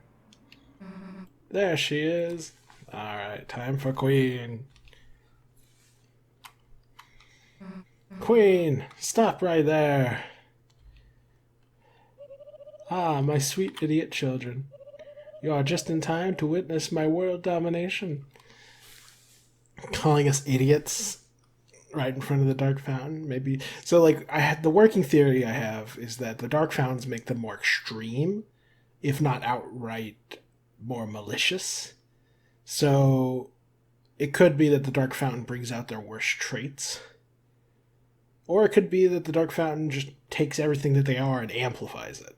There she is. Alright, time for Queen. Queen, stop right there. Ah, my sweet idiot children. You are just in time to witness my world domination. Calling us idiots right in front of the Dark Fountain, maybe. So, like, the working theory I have is that the Dark Fountains make them more extreme, if not outright more malicious. So it could be that the Dark Fountain brings out their worst traits. Or it could be that the Dark Fountain just takes everything that they are and amplifies it.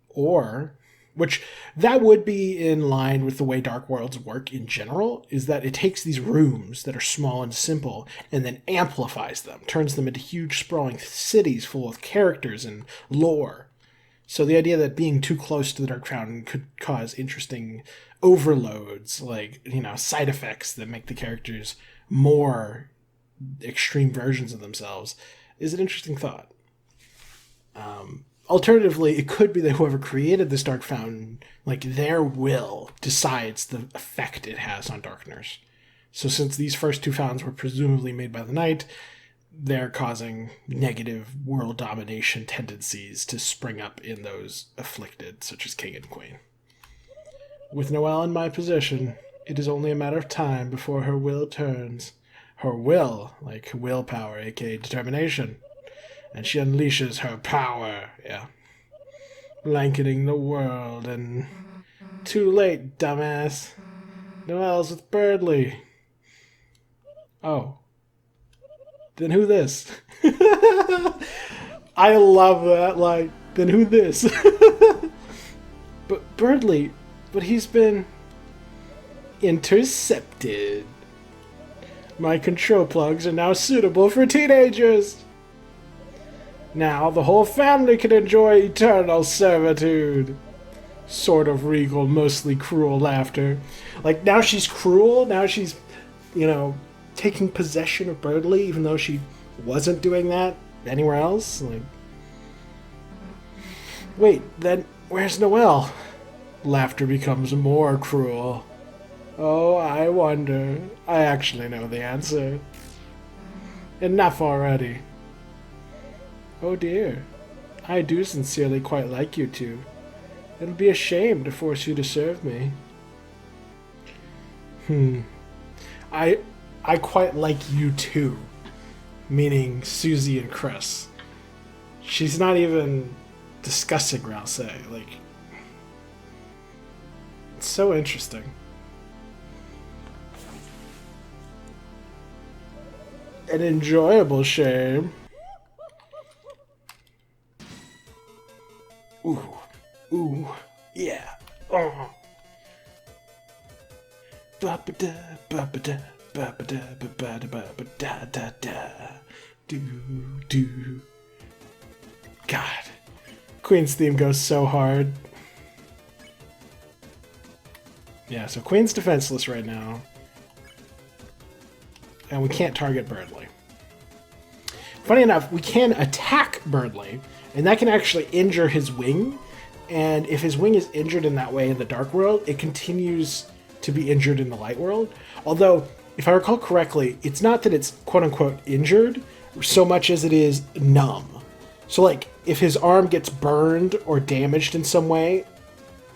Or, which that would be in line with the way Dark Worlds work in general, is that it takes these rooms that are small and simple and then amplifies them, turns them into huge sprawling cities full of characters and lore. So the idea that being too close to the Dark Fountain could cause interesting overloads, like, side effects that make the characters more extreme versions of themselves, is an interesting thought. Alternatively, it could be that whoever created this Dark Fountain, their will decides the effect it has on Darkners. So since these first two fountains were presumably made by the Night, they're causing negative world domination tendencies to spring up in those afflicted, such as King and Queen. With Noelle in my position, it is only a matter of time before her will turns. Her will, like willpower, aka determination. And she unleashes her power, blanketing the world, and too late, dumbass. Noelle's with Berly. Oh. Then who this? I love that line. Then who this? But Berly, he's been intercepted. My control plugs are now suitable for teenagers. Now the whole family can enjoy eternal servitude. Sort of regal, mostly cruel laughter. Now she's cruel, now she's, taking possession of Berly, even though she wasn't doing that anywhere else. Wait, then where's Noelle? Laughter becomes more cruel. Oh, I wonder. I actually know the answer. Enough already. Oh dear. I do sincerely quite like you two. It'll be a shame to force you to serve me. I quite like you too. Meaning Susie and Chris. She's not even discussing Ralsei. It's so interesting. An enjoyable shame. Ooh, yeah. Oh. Ba-ba-da, ba-ba-da, ba-ba-da, ba-ba-da, ba-ba-da, da-da. Do. God. Queen's theme goes so hard. Yeah, so Queen's defenseless right now. And we can't target Berly. Funny enough, we can attack Berly, and that can actually injure his wing. And if his wing is injured in that way in the Dark World, it continues to be injured in the Light World. Although, if I recall correctly, it's not that it's quote-unquote injured so much as it is numb. So, if his arm gets burned or damaged in some way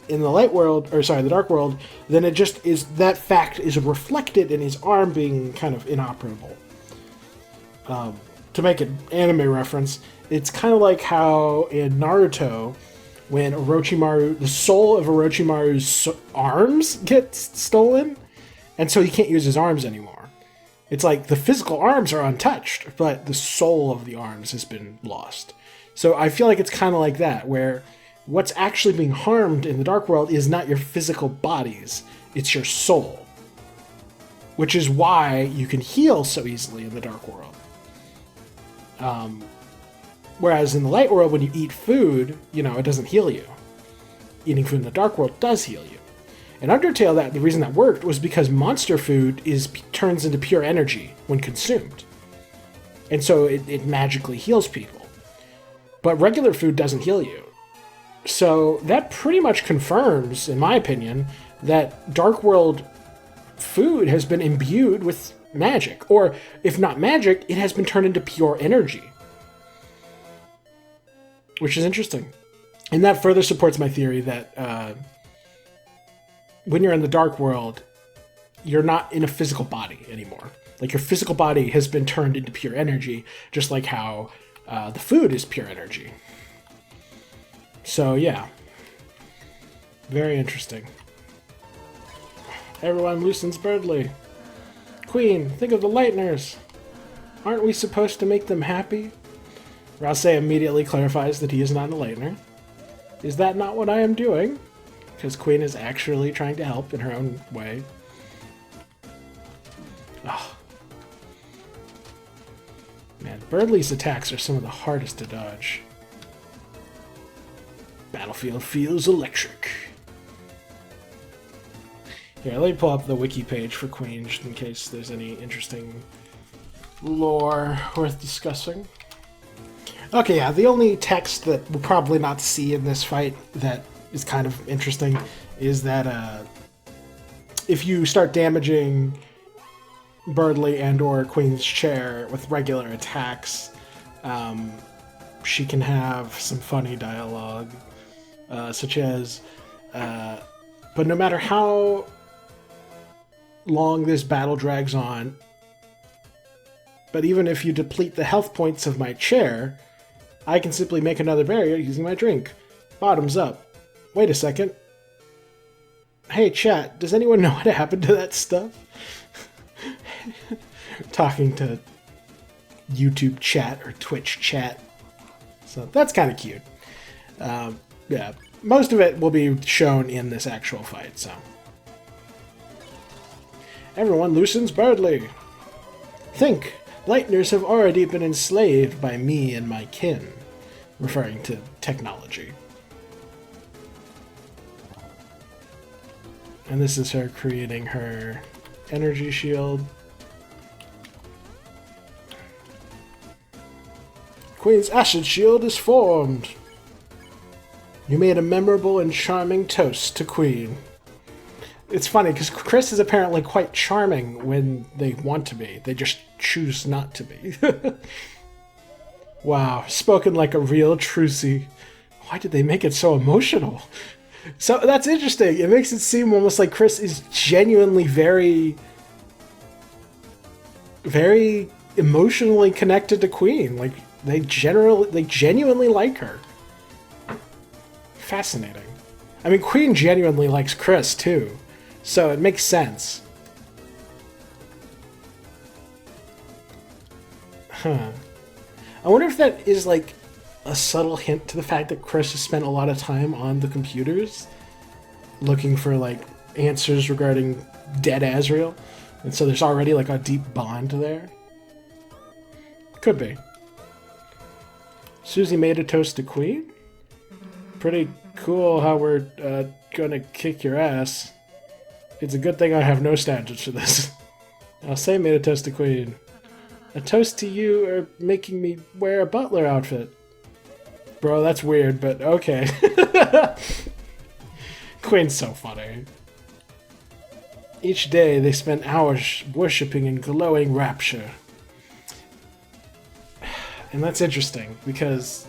in the the Dark World, then it just is, that fact is reflected in his arm being kind of inoperable. To make an anime reference, it's kind of like how in Naruto, when the soul of Orochimaru's arms gets stolen, and so he can't use his arms anymore. It's like the physical arms are untouched, but the soul of the arms has been lost. So I feel like it's kind of like that, where what's actually being harmed in the Dark World is not your physical bodies, it's your soul. Which is why you can heal so easily in the Dark World. Whereas in the Light World, when you eat food, it doesn't heal you. Eating food in the Dark World does heal you. In Undertale, the reason that worked was because monster food turns into pure energy when consumed. And so it magically heals people. But regular food doesn't heal you. So that pretty much confirms, in my opinion, that Dark World food has been imbued with magic. Or, if not magic, it has been turned into pure energy. Which is interesting. And that further supports my theory that when you're in the Dark World, you're not in a physical body anymore. Your physical body has been turned into pure energy, just like how the food is pure energy. So yeah, very interesting. Everyone loosens Berly. Queen, think of the Lightners. Aren't we supposed to make them happy? Ralsei immediately clarifies that he is not a Lightner. Is that not what I am doing? Because Queen is actually trying to help in her own way. Oh. Man, Berly's attacks are some of the hardest to dodge. Battlefield feels electric. Here, let me pull up the wiki page for Queen, just in case there's any interesting lore worth discussing. Okay, yeah, the only text that we'll probably not see in this fight that is kind of interesting is that if you start damaging Berly and or Queen's chair with regular attacks, she can have some funny dialogue, such as, but no matter how long this battle drags on, but even if you deplete the health points of my chair, I can simply make another barrier using my drink. Bottoms up. Wait a second. Hey chat, does anyone know what happened to that stuff? Talking to YouTube chat or Twitch chat. So that's kind of cute. Yeah, most of it will be shown in this actual fight, so. Everyone loosens Berly. Think, Lightners have already been enslaved by me and my kin, referring to technology. And this is her creating her energy shield. Queen's acid shield is formed. You made a memorable and charming toast to Queen. It's funny, because Chris is apparently quite charming when they want to be. They just choose not to be. Wow, spoken like a real trucy. Why did they make it so emotional? So that's interesting. It makes it seem almost like Chris is genuinely very emotionally connected to Queen. Like, they genuinely like her. Fascinating. I mean, Queen genuinely likes Chris, too. So it makes sense. Huh. I wonder if that is like a subtle hint to the fact that Chris has spent a lot of time on the computers looking for like answers regarding dead Azrael. And so there's already like a deep bond there. Could be. Susie made a toast to Queen? Pretty cool how we're gonna kick your ass. It's a good thing I have no standards for this. I'll say made a toast to Queen. A toast to you or making me wear a butler outfit. Bro, that's weird, but okay. Queen's so funny. Each day they spent hours worshipping in glowing rapture. And that's interesting, because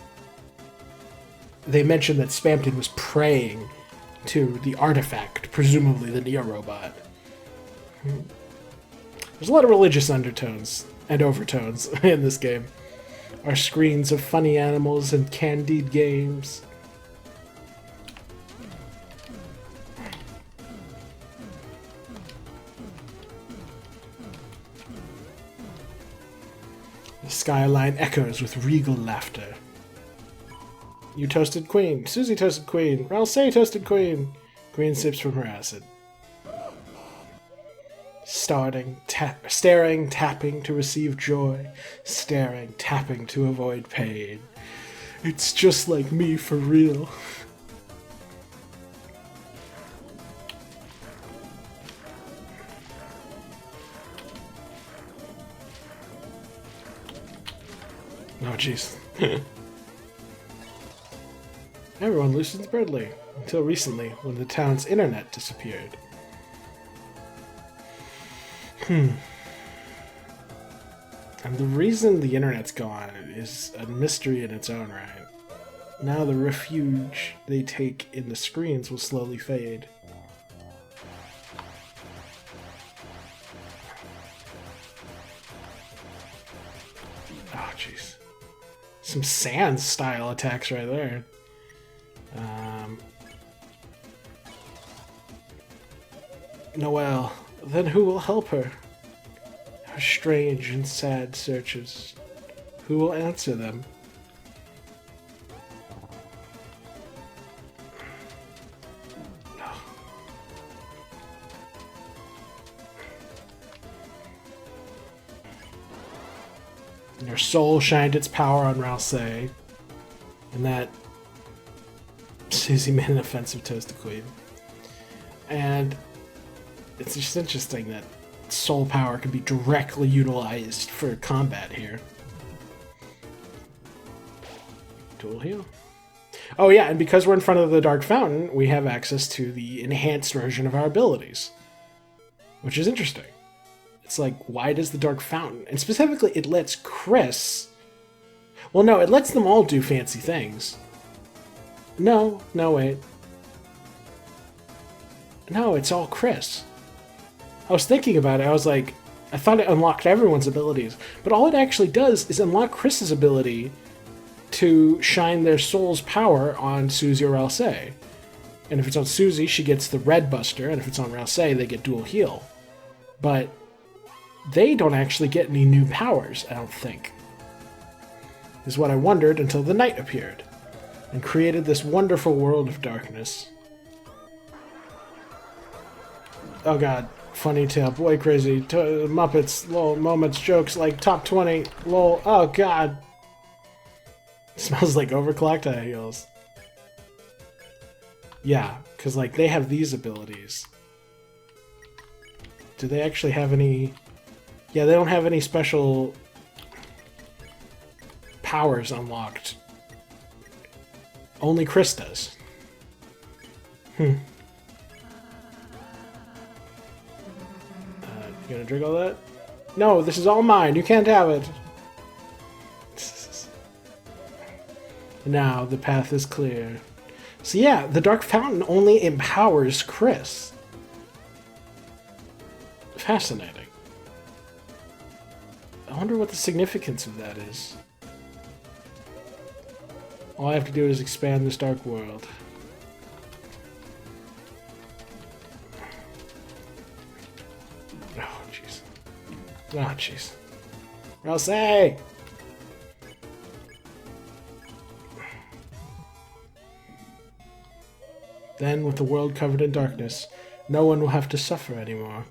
they mentioned that Spamton was praying to the artifact, presumably the Neo-Robot. There's a lot of religious undertones and overtones in this game. Our screens of funny animals and candied games. The skyline echoes with regal laughter. You toasted Queen. Susie toasted Queen. Ralsei toasted Queen. Queen sips from her acid. Staring, tapping to receive joy. Staring, tapping to avoid pain. It's just like me for real. Oh, jeez. Everyone loosens Berly, until recently, when the town's internet disappeared. And the reason the internet's gone is a mystery in its own right. Now the refuge they take in the screens will slowly fade. Oh, jeez. Some Sans style attacks right there. Noelle, then who will help her? Her strange and sad searches. Who will answer them? And her soul shined its power on Ralsei, and that Susie made an offensive toast to Queen. And it's just interesting that soul power can be directly utilized for combat here. Dual heal. Oh yeah, and because we're in front of the Dark Fountain, we have access to the enhanced version of our abilities, which is interesting. It's like, why does the Dark Fountain? And specifically, it lets Chris... Well, no, it lets them all do fancy things. No, wait. No, it's all Chris. I was thinking about it, I was like, I thought it unlocked everyone's abilities, but all it actually does is unlock Chris's ability to shine their soul's power on Susie or Ralsei. And if it's on Susie, she gets the red buster, and if it's on Ralsei, they get dual heal. But they don't actually get any new powers, I don't think. Is what I wondered until the night appeared, and created this wonderful world of darkness. Oh god, funny tale, boy crazy, Muppets, lol, moments, jokes, like top 20, lol, oh god. Smells like overclocked high heels. Yeah, because like they have these abilities. Do they actually have any... Yeah, they don't have any special powers unlocked. Only Chris does. You gonna drink all that? No, this is all mine. You can't have it. Now the path is clear. So yeah, the Dark Fountain only empowers Chris. Fascinating. I wonder what the significance of that is. All I have to do is expand this dark world. Oh, jeez. Oh, jeez. Ralsei! Then, with the world covered in darkness, no one will have to suffer anymore.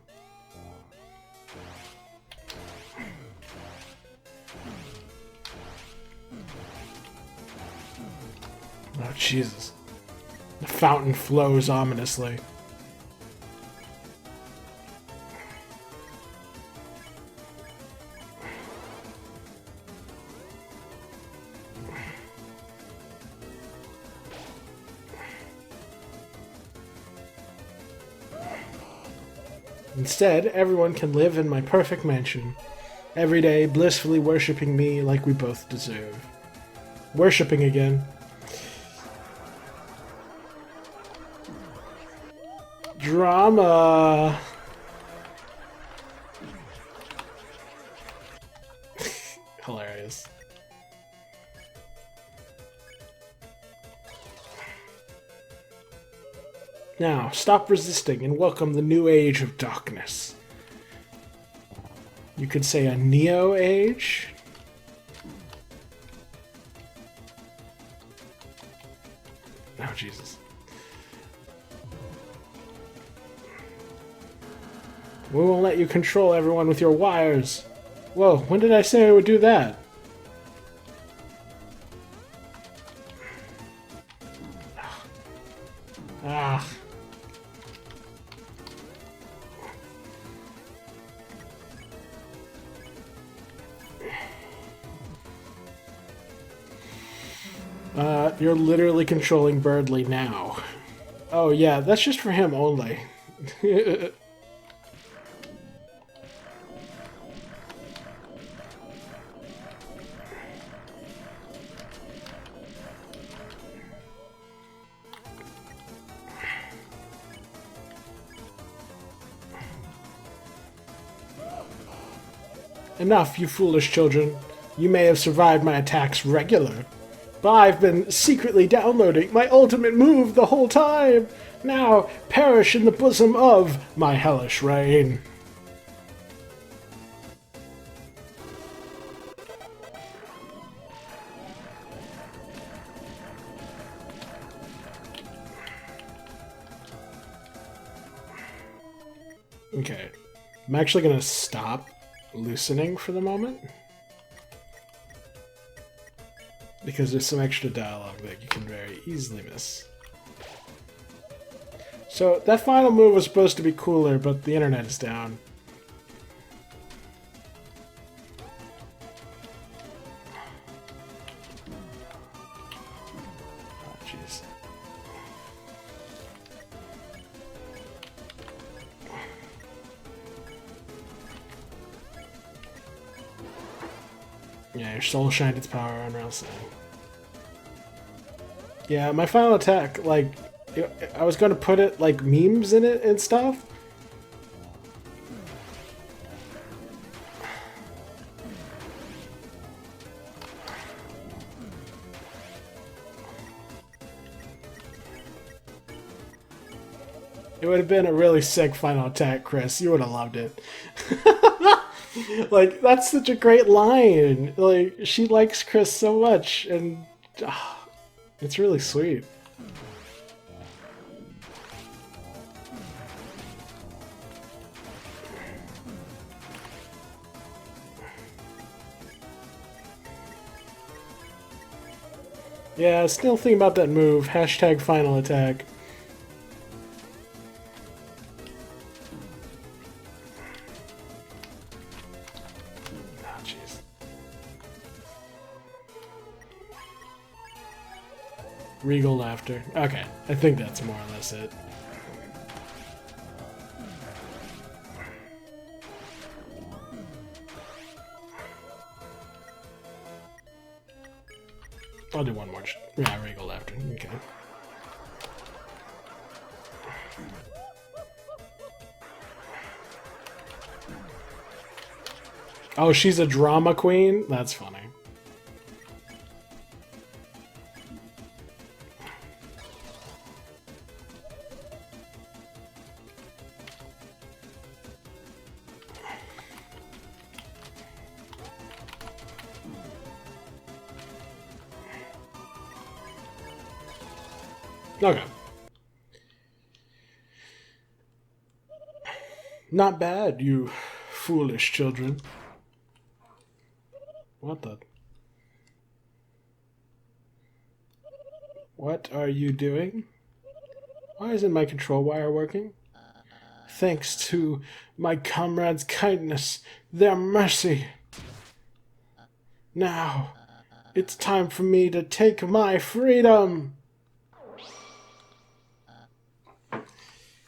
Oh, Jesus. The fountain flows ominously. Instead, everyone can live in my perfect mansion, every day blissfully worshipping me like we both deserve. Worshipping again. Drama. Hilarious. Now, stop resisting and welcome the new age of darkness. You could say a Neo age? Oh, Jesus. We won't let you control everyone with your wires. Whoa, when did I say I would do that? Ah. You're literally controlling Berly now. Oh yeah, that's just for him only. Enough, you foolish children. You may have survived my attacks regular, But I've been secretly downloading my ultimate move the whole time. Now perish in the bosom of my hellish reign. Okay, I'm actually going to stop loosening for the moment, because there's some extra dialogue that you can very easily miss. So, that final move was supposed to be cooler, but the internet is down. Oh, jeez. Yeah, your soul shined its power on Ralsei. Yeah, my final attack, like, I was going to put it, like, memes in it and stuff. It would have been a really sick final attack, Chris. You would have loved it. Like, that's such a great line. Like, she likes Chris so much, and it's really sweet. Yeah, still thinking about that move. Hashtag final attack. Oh, jeez. Regal laughter. Okay, I think that's more or less it. I'll do one more. Yeah, Regal laughter. Okay. Oh, she's a drama queen? That's funny. Okay. Not bad, you foolish children. What the? What are you doing? Why isn't my control wire working? Thanks to my comrades' kindness, their mercy. Now, it's time for me to take my freedom.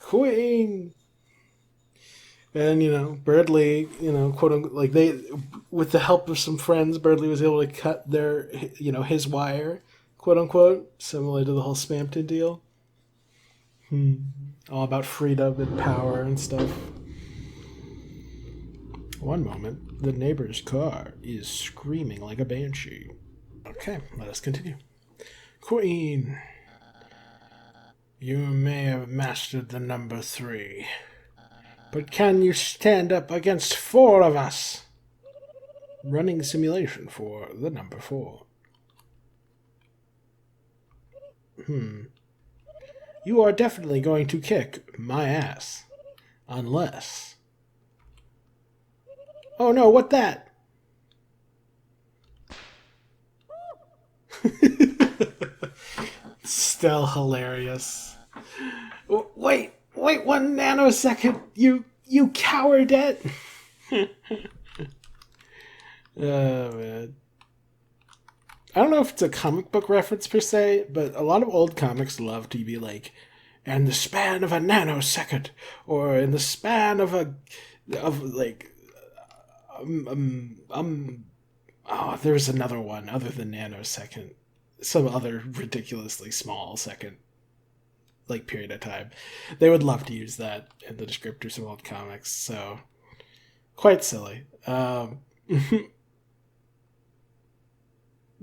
Queen. And, you know, Berly, you know, quote unquote, like they, with the help of some friends, Berly was able to cut their, you know, his wire, quote unquote, similar to the whole Spamton deal. All about freedom and power and stuff. One moment, the neighbor's car is screaming like a banshee. Okay, let us continue. Queen, you may have mastered the number 3. But can you stand up against 4 of us? Running simulation for the number 4. You are definitely going to kick my ass. Unless... Oh no, what that? Still hilarious. Wait 1 nanosecond, you cowardette! Oh, man. I don't know if it's a comic book reference per se, but a lot of old comics love to be like, in the span of a nanosecond, or in the span of there's another one other than nanosecond, some other ridiculously small second, like, period of time. They would love to use that in the descriptors of old comics, so quite silly.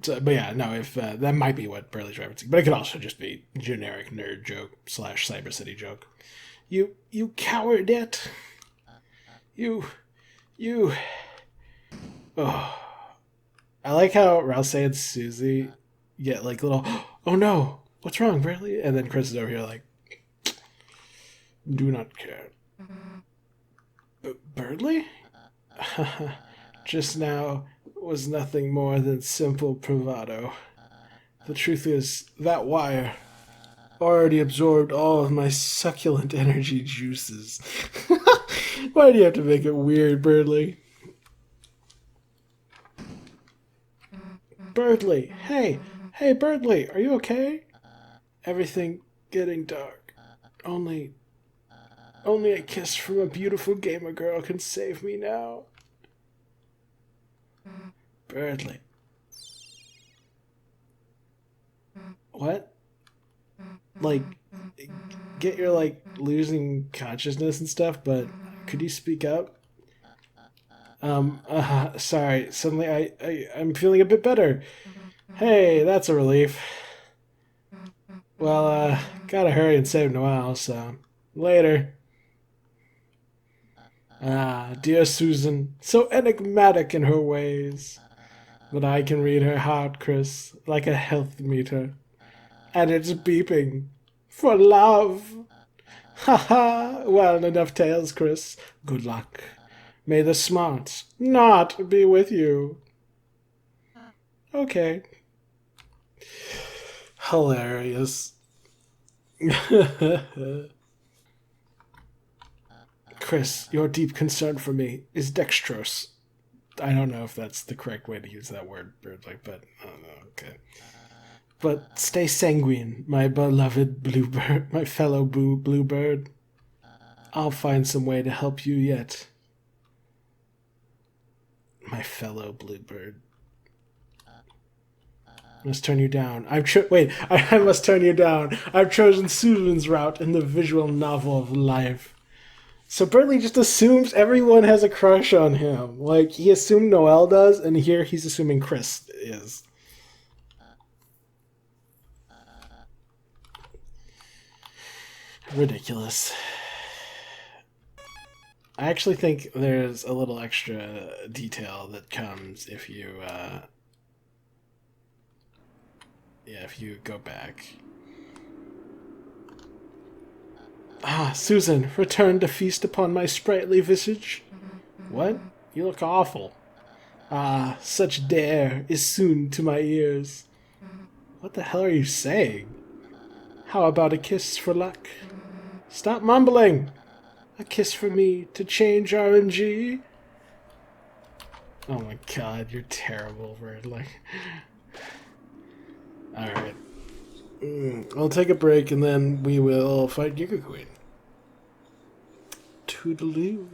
So, but yeah, no, if that might be what Berly's referencing, but it could also just be generic nerd joke / Cyber City joke. You cowardette. You. Oh. I like how Ralsei and Susie get like little, oh no, what's wrong, Berly? And then Chris is over here like, do not care. Berly? Just now was nothing more than simple bravado. The truth is, that wire already absorbed all of my succulent energy juices. Why do you have to make it weird, Berly? Berly, hey, Berly, are you okay? Everything getting dark. Only a kiss from a beautiful gamer girl can save me now. Berly. What? Like, get your, like, losing consciousness and stuff, but could you speak up? Sorry, suddenly I'm feeling a bit better. Hey, that's a relief. Well, gotta hurry and save Noelle, so later. Ah, dear Susan, so enigmatic in her ways. But I can read her heart, Chris, like a health meter. And it's beeping. For love! Ha ha! Well, enough tales, Chris. Good luck. May the smarts not be with you. Okay. Hilarious. Chris, your deep concern for me is dextrose. I don't know if that's the correct way to use that word, Berly, but I don't know. Okay. But stay sanguine, my beloved bluebird, my fellow bluebird. I'll find some way to help you yet. My fellow bluebird. I must turn you down. I must turn you down. I've chosen Susan's route in the visual novel of life. So Berly just assumes everyone has a crush on him. Like, he assumed Noelle does, and here he's assuming Chris is. Ridiculous. I actually think there's a little extra detail that comes if you, if you go back. Ah, Susan, return to feast upon my sprightly visage. What? You look awful. Ah, such dare is soon to my ears. What the hell are you saying? How about a kiss for luck? Stop mumbling! A kiss for me to change RNG? Oh my god, you're terrible, Berly. Alright. I'll take a break and then we will fight Giga Queen. Toodaloo.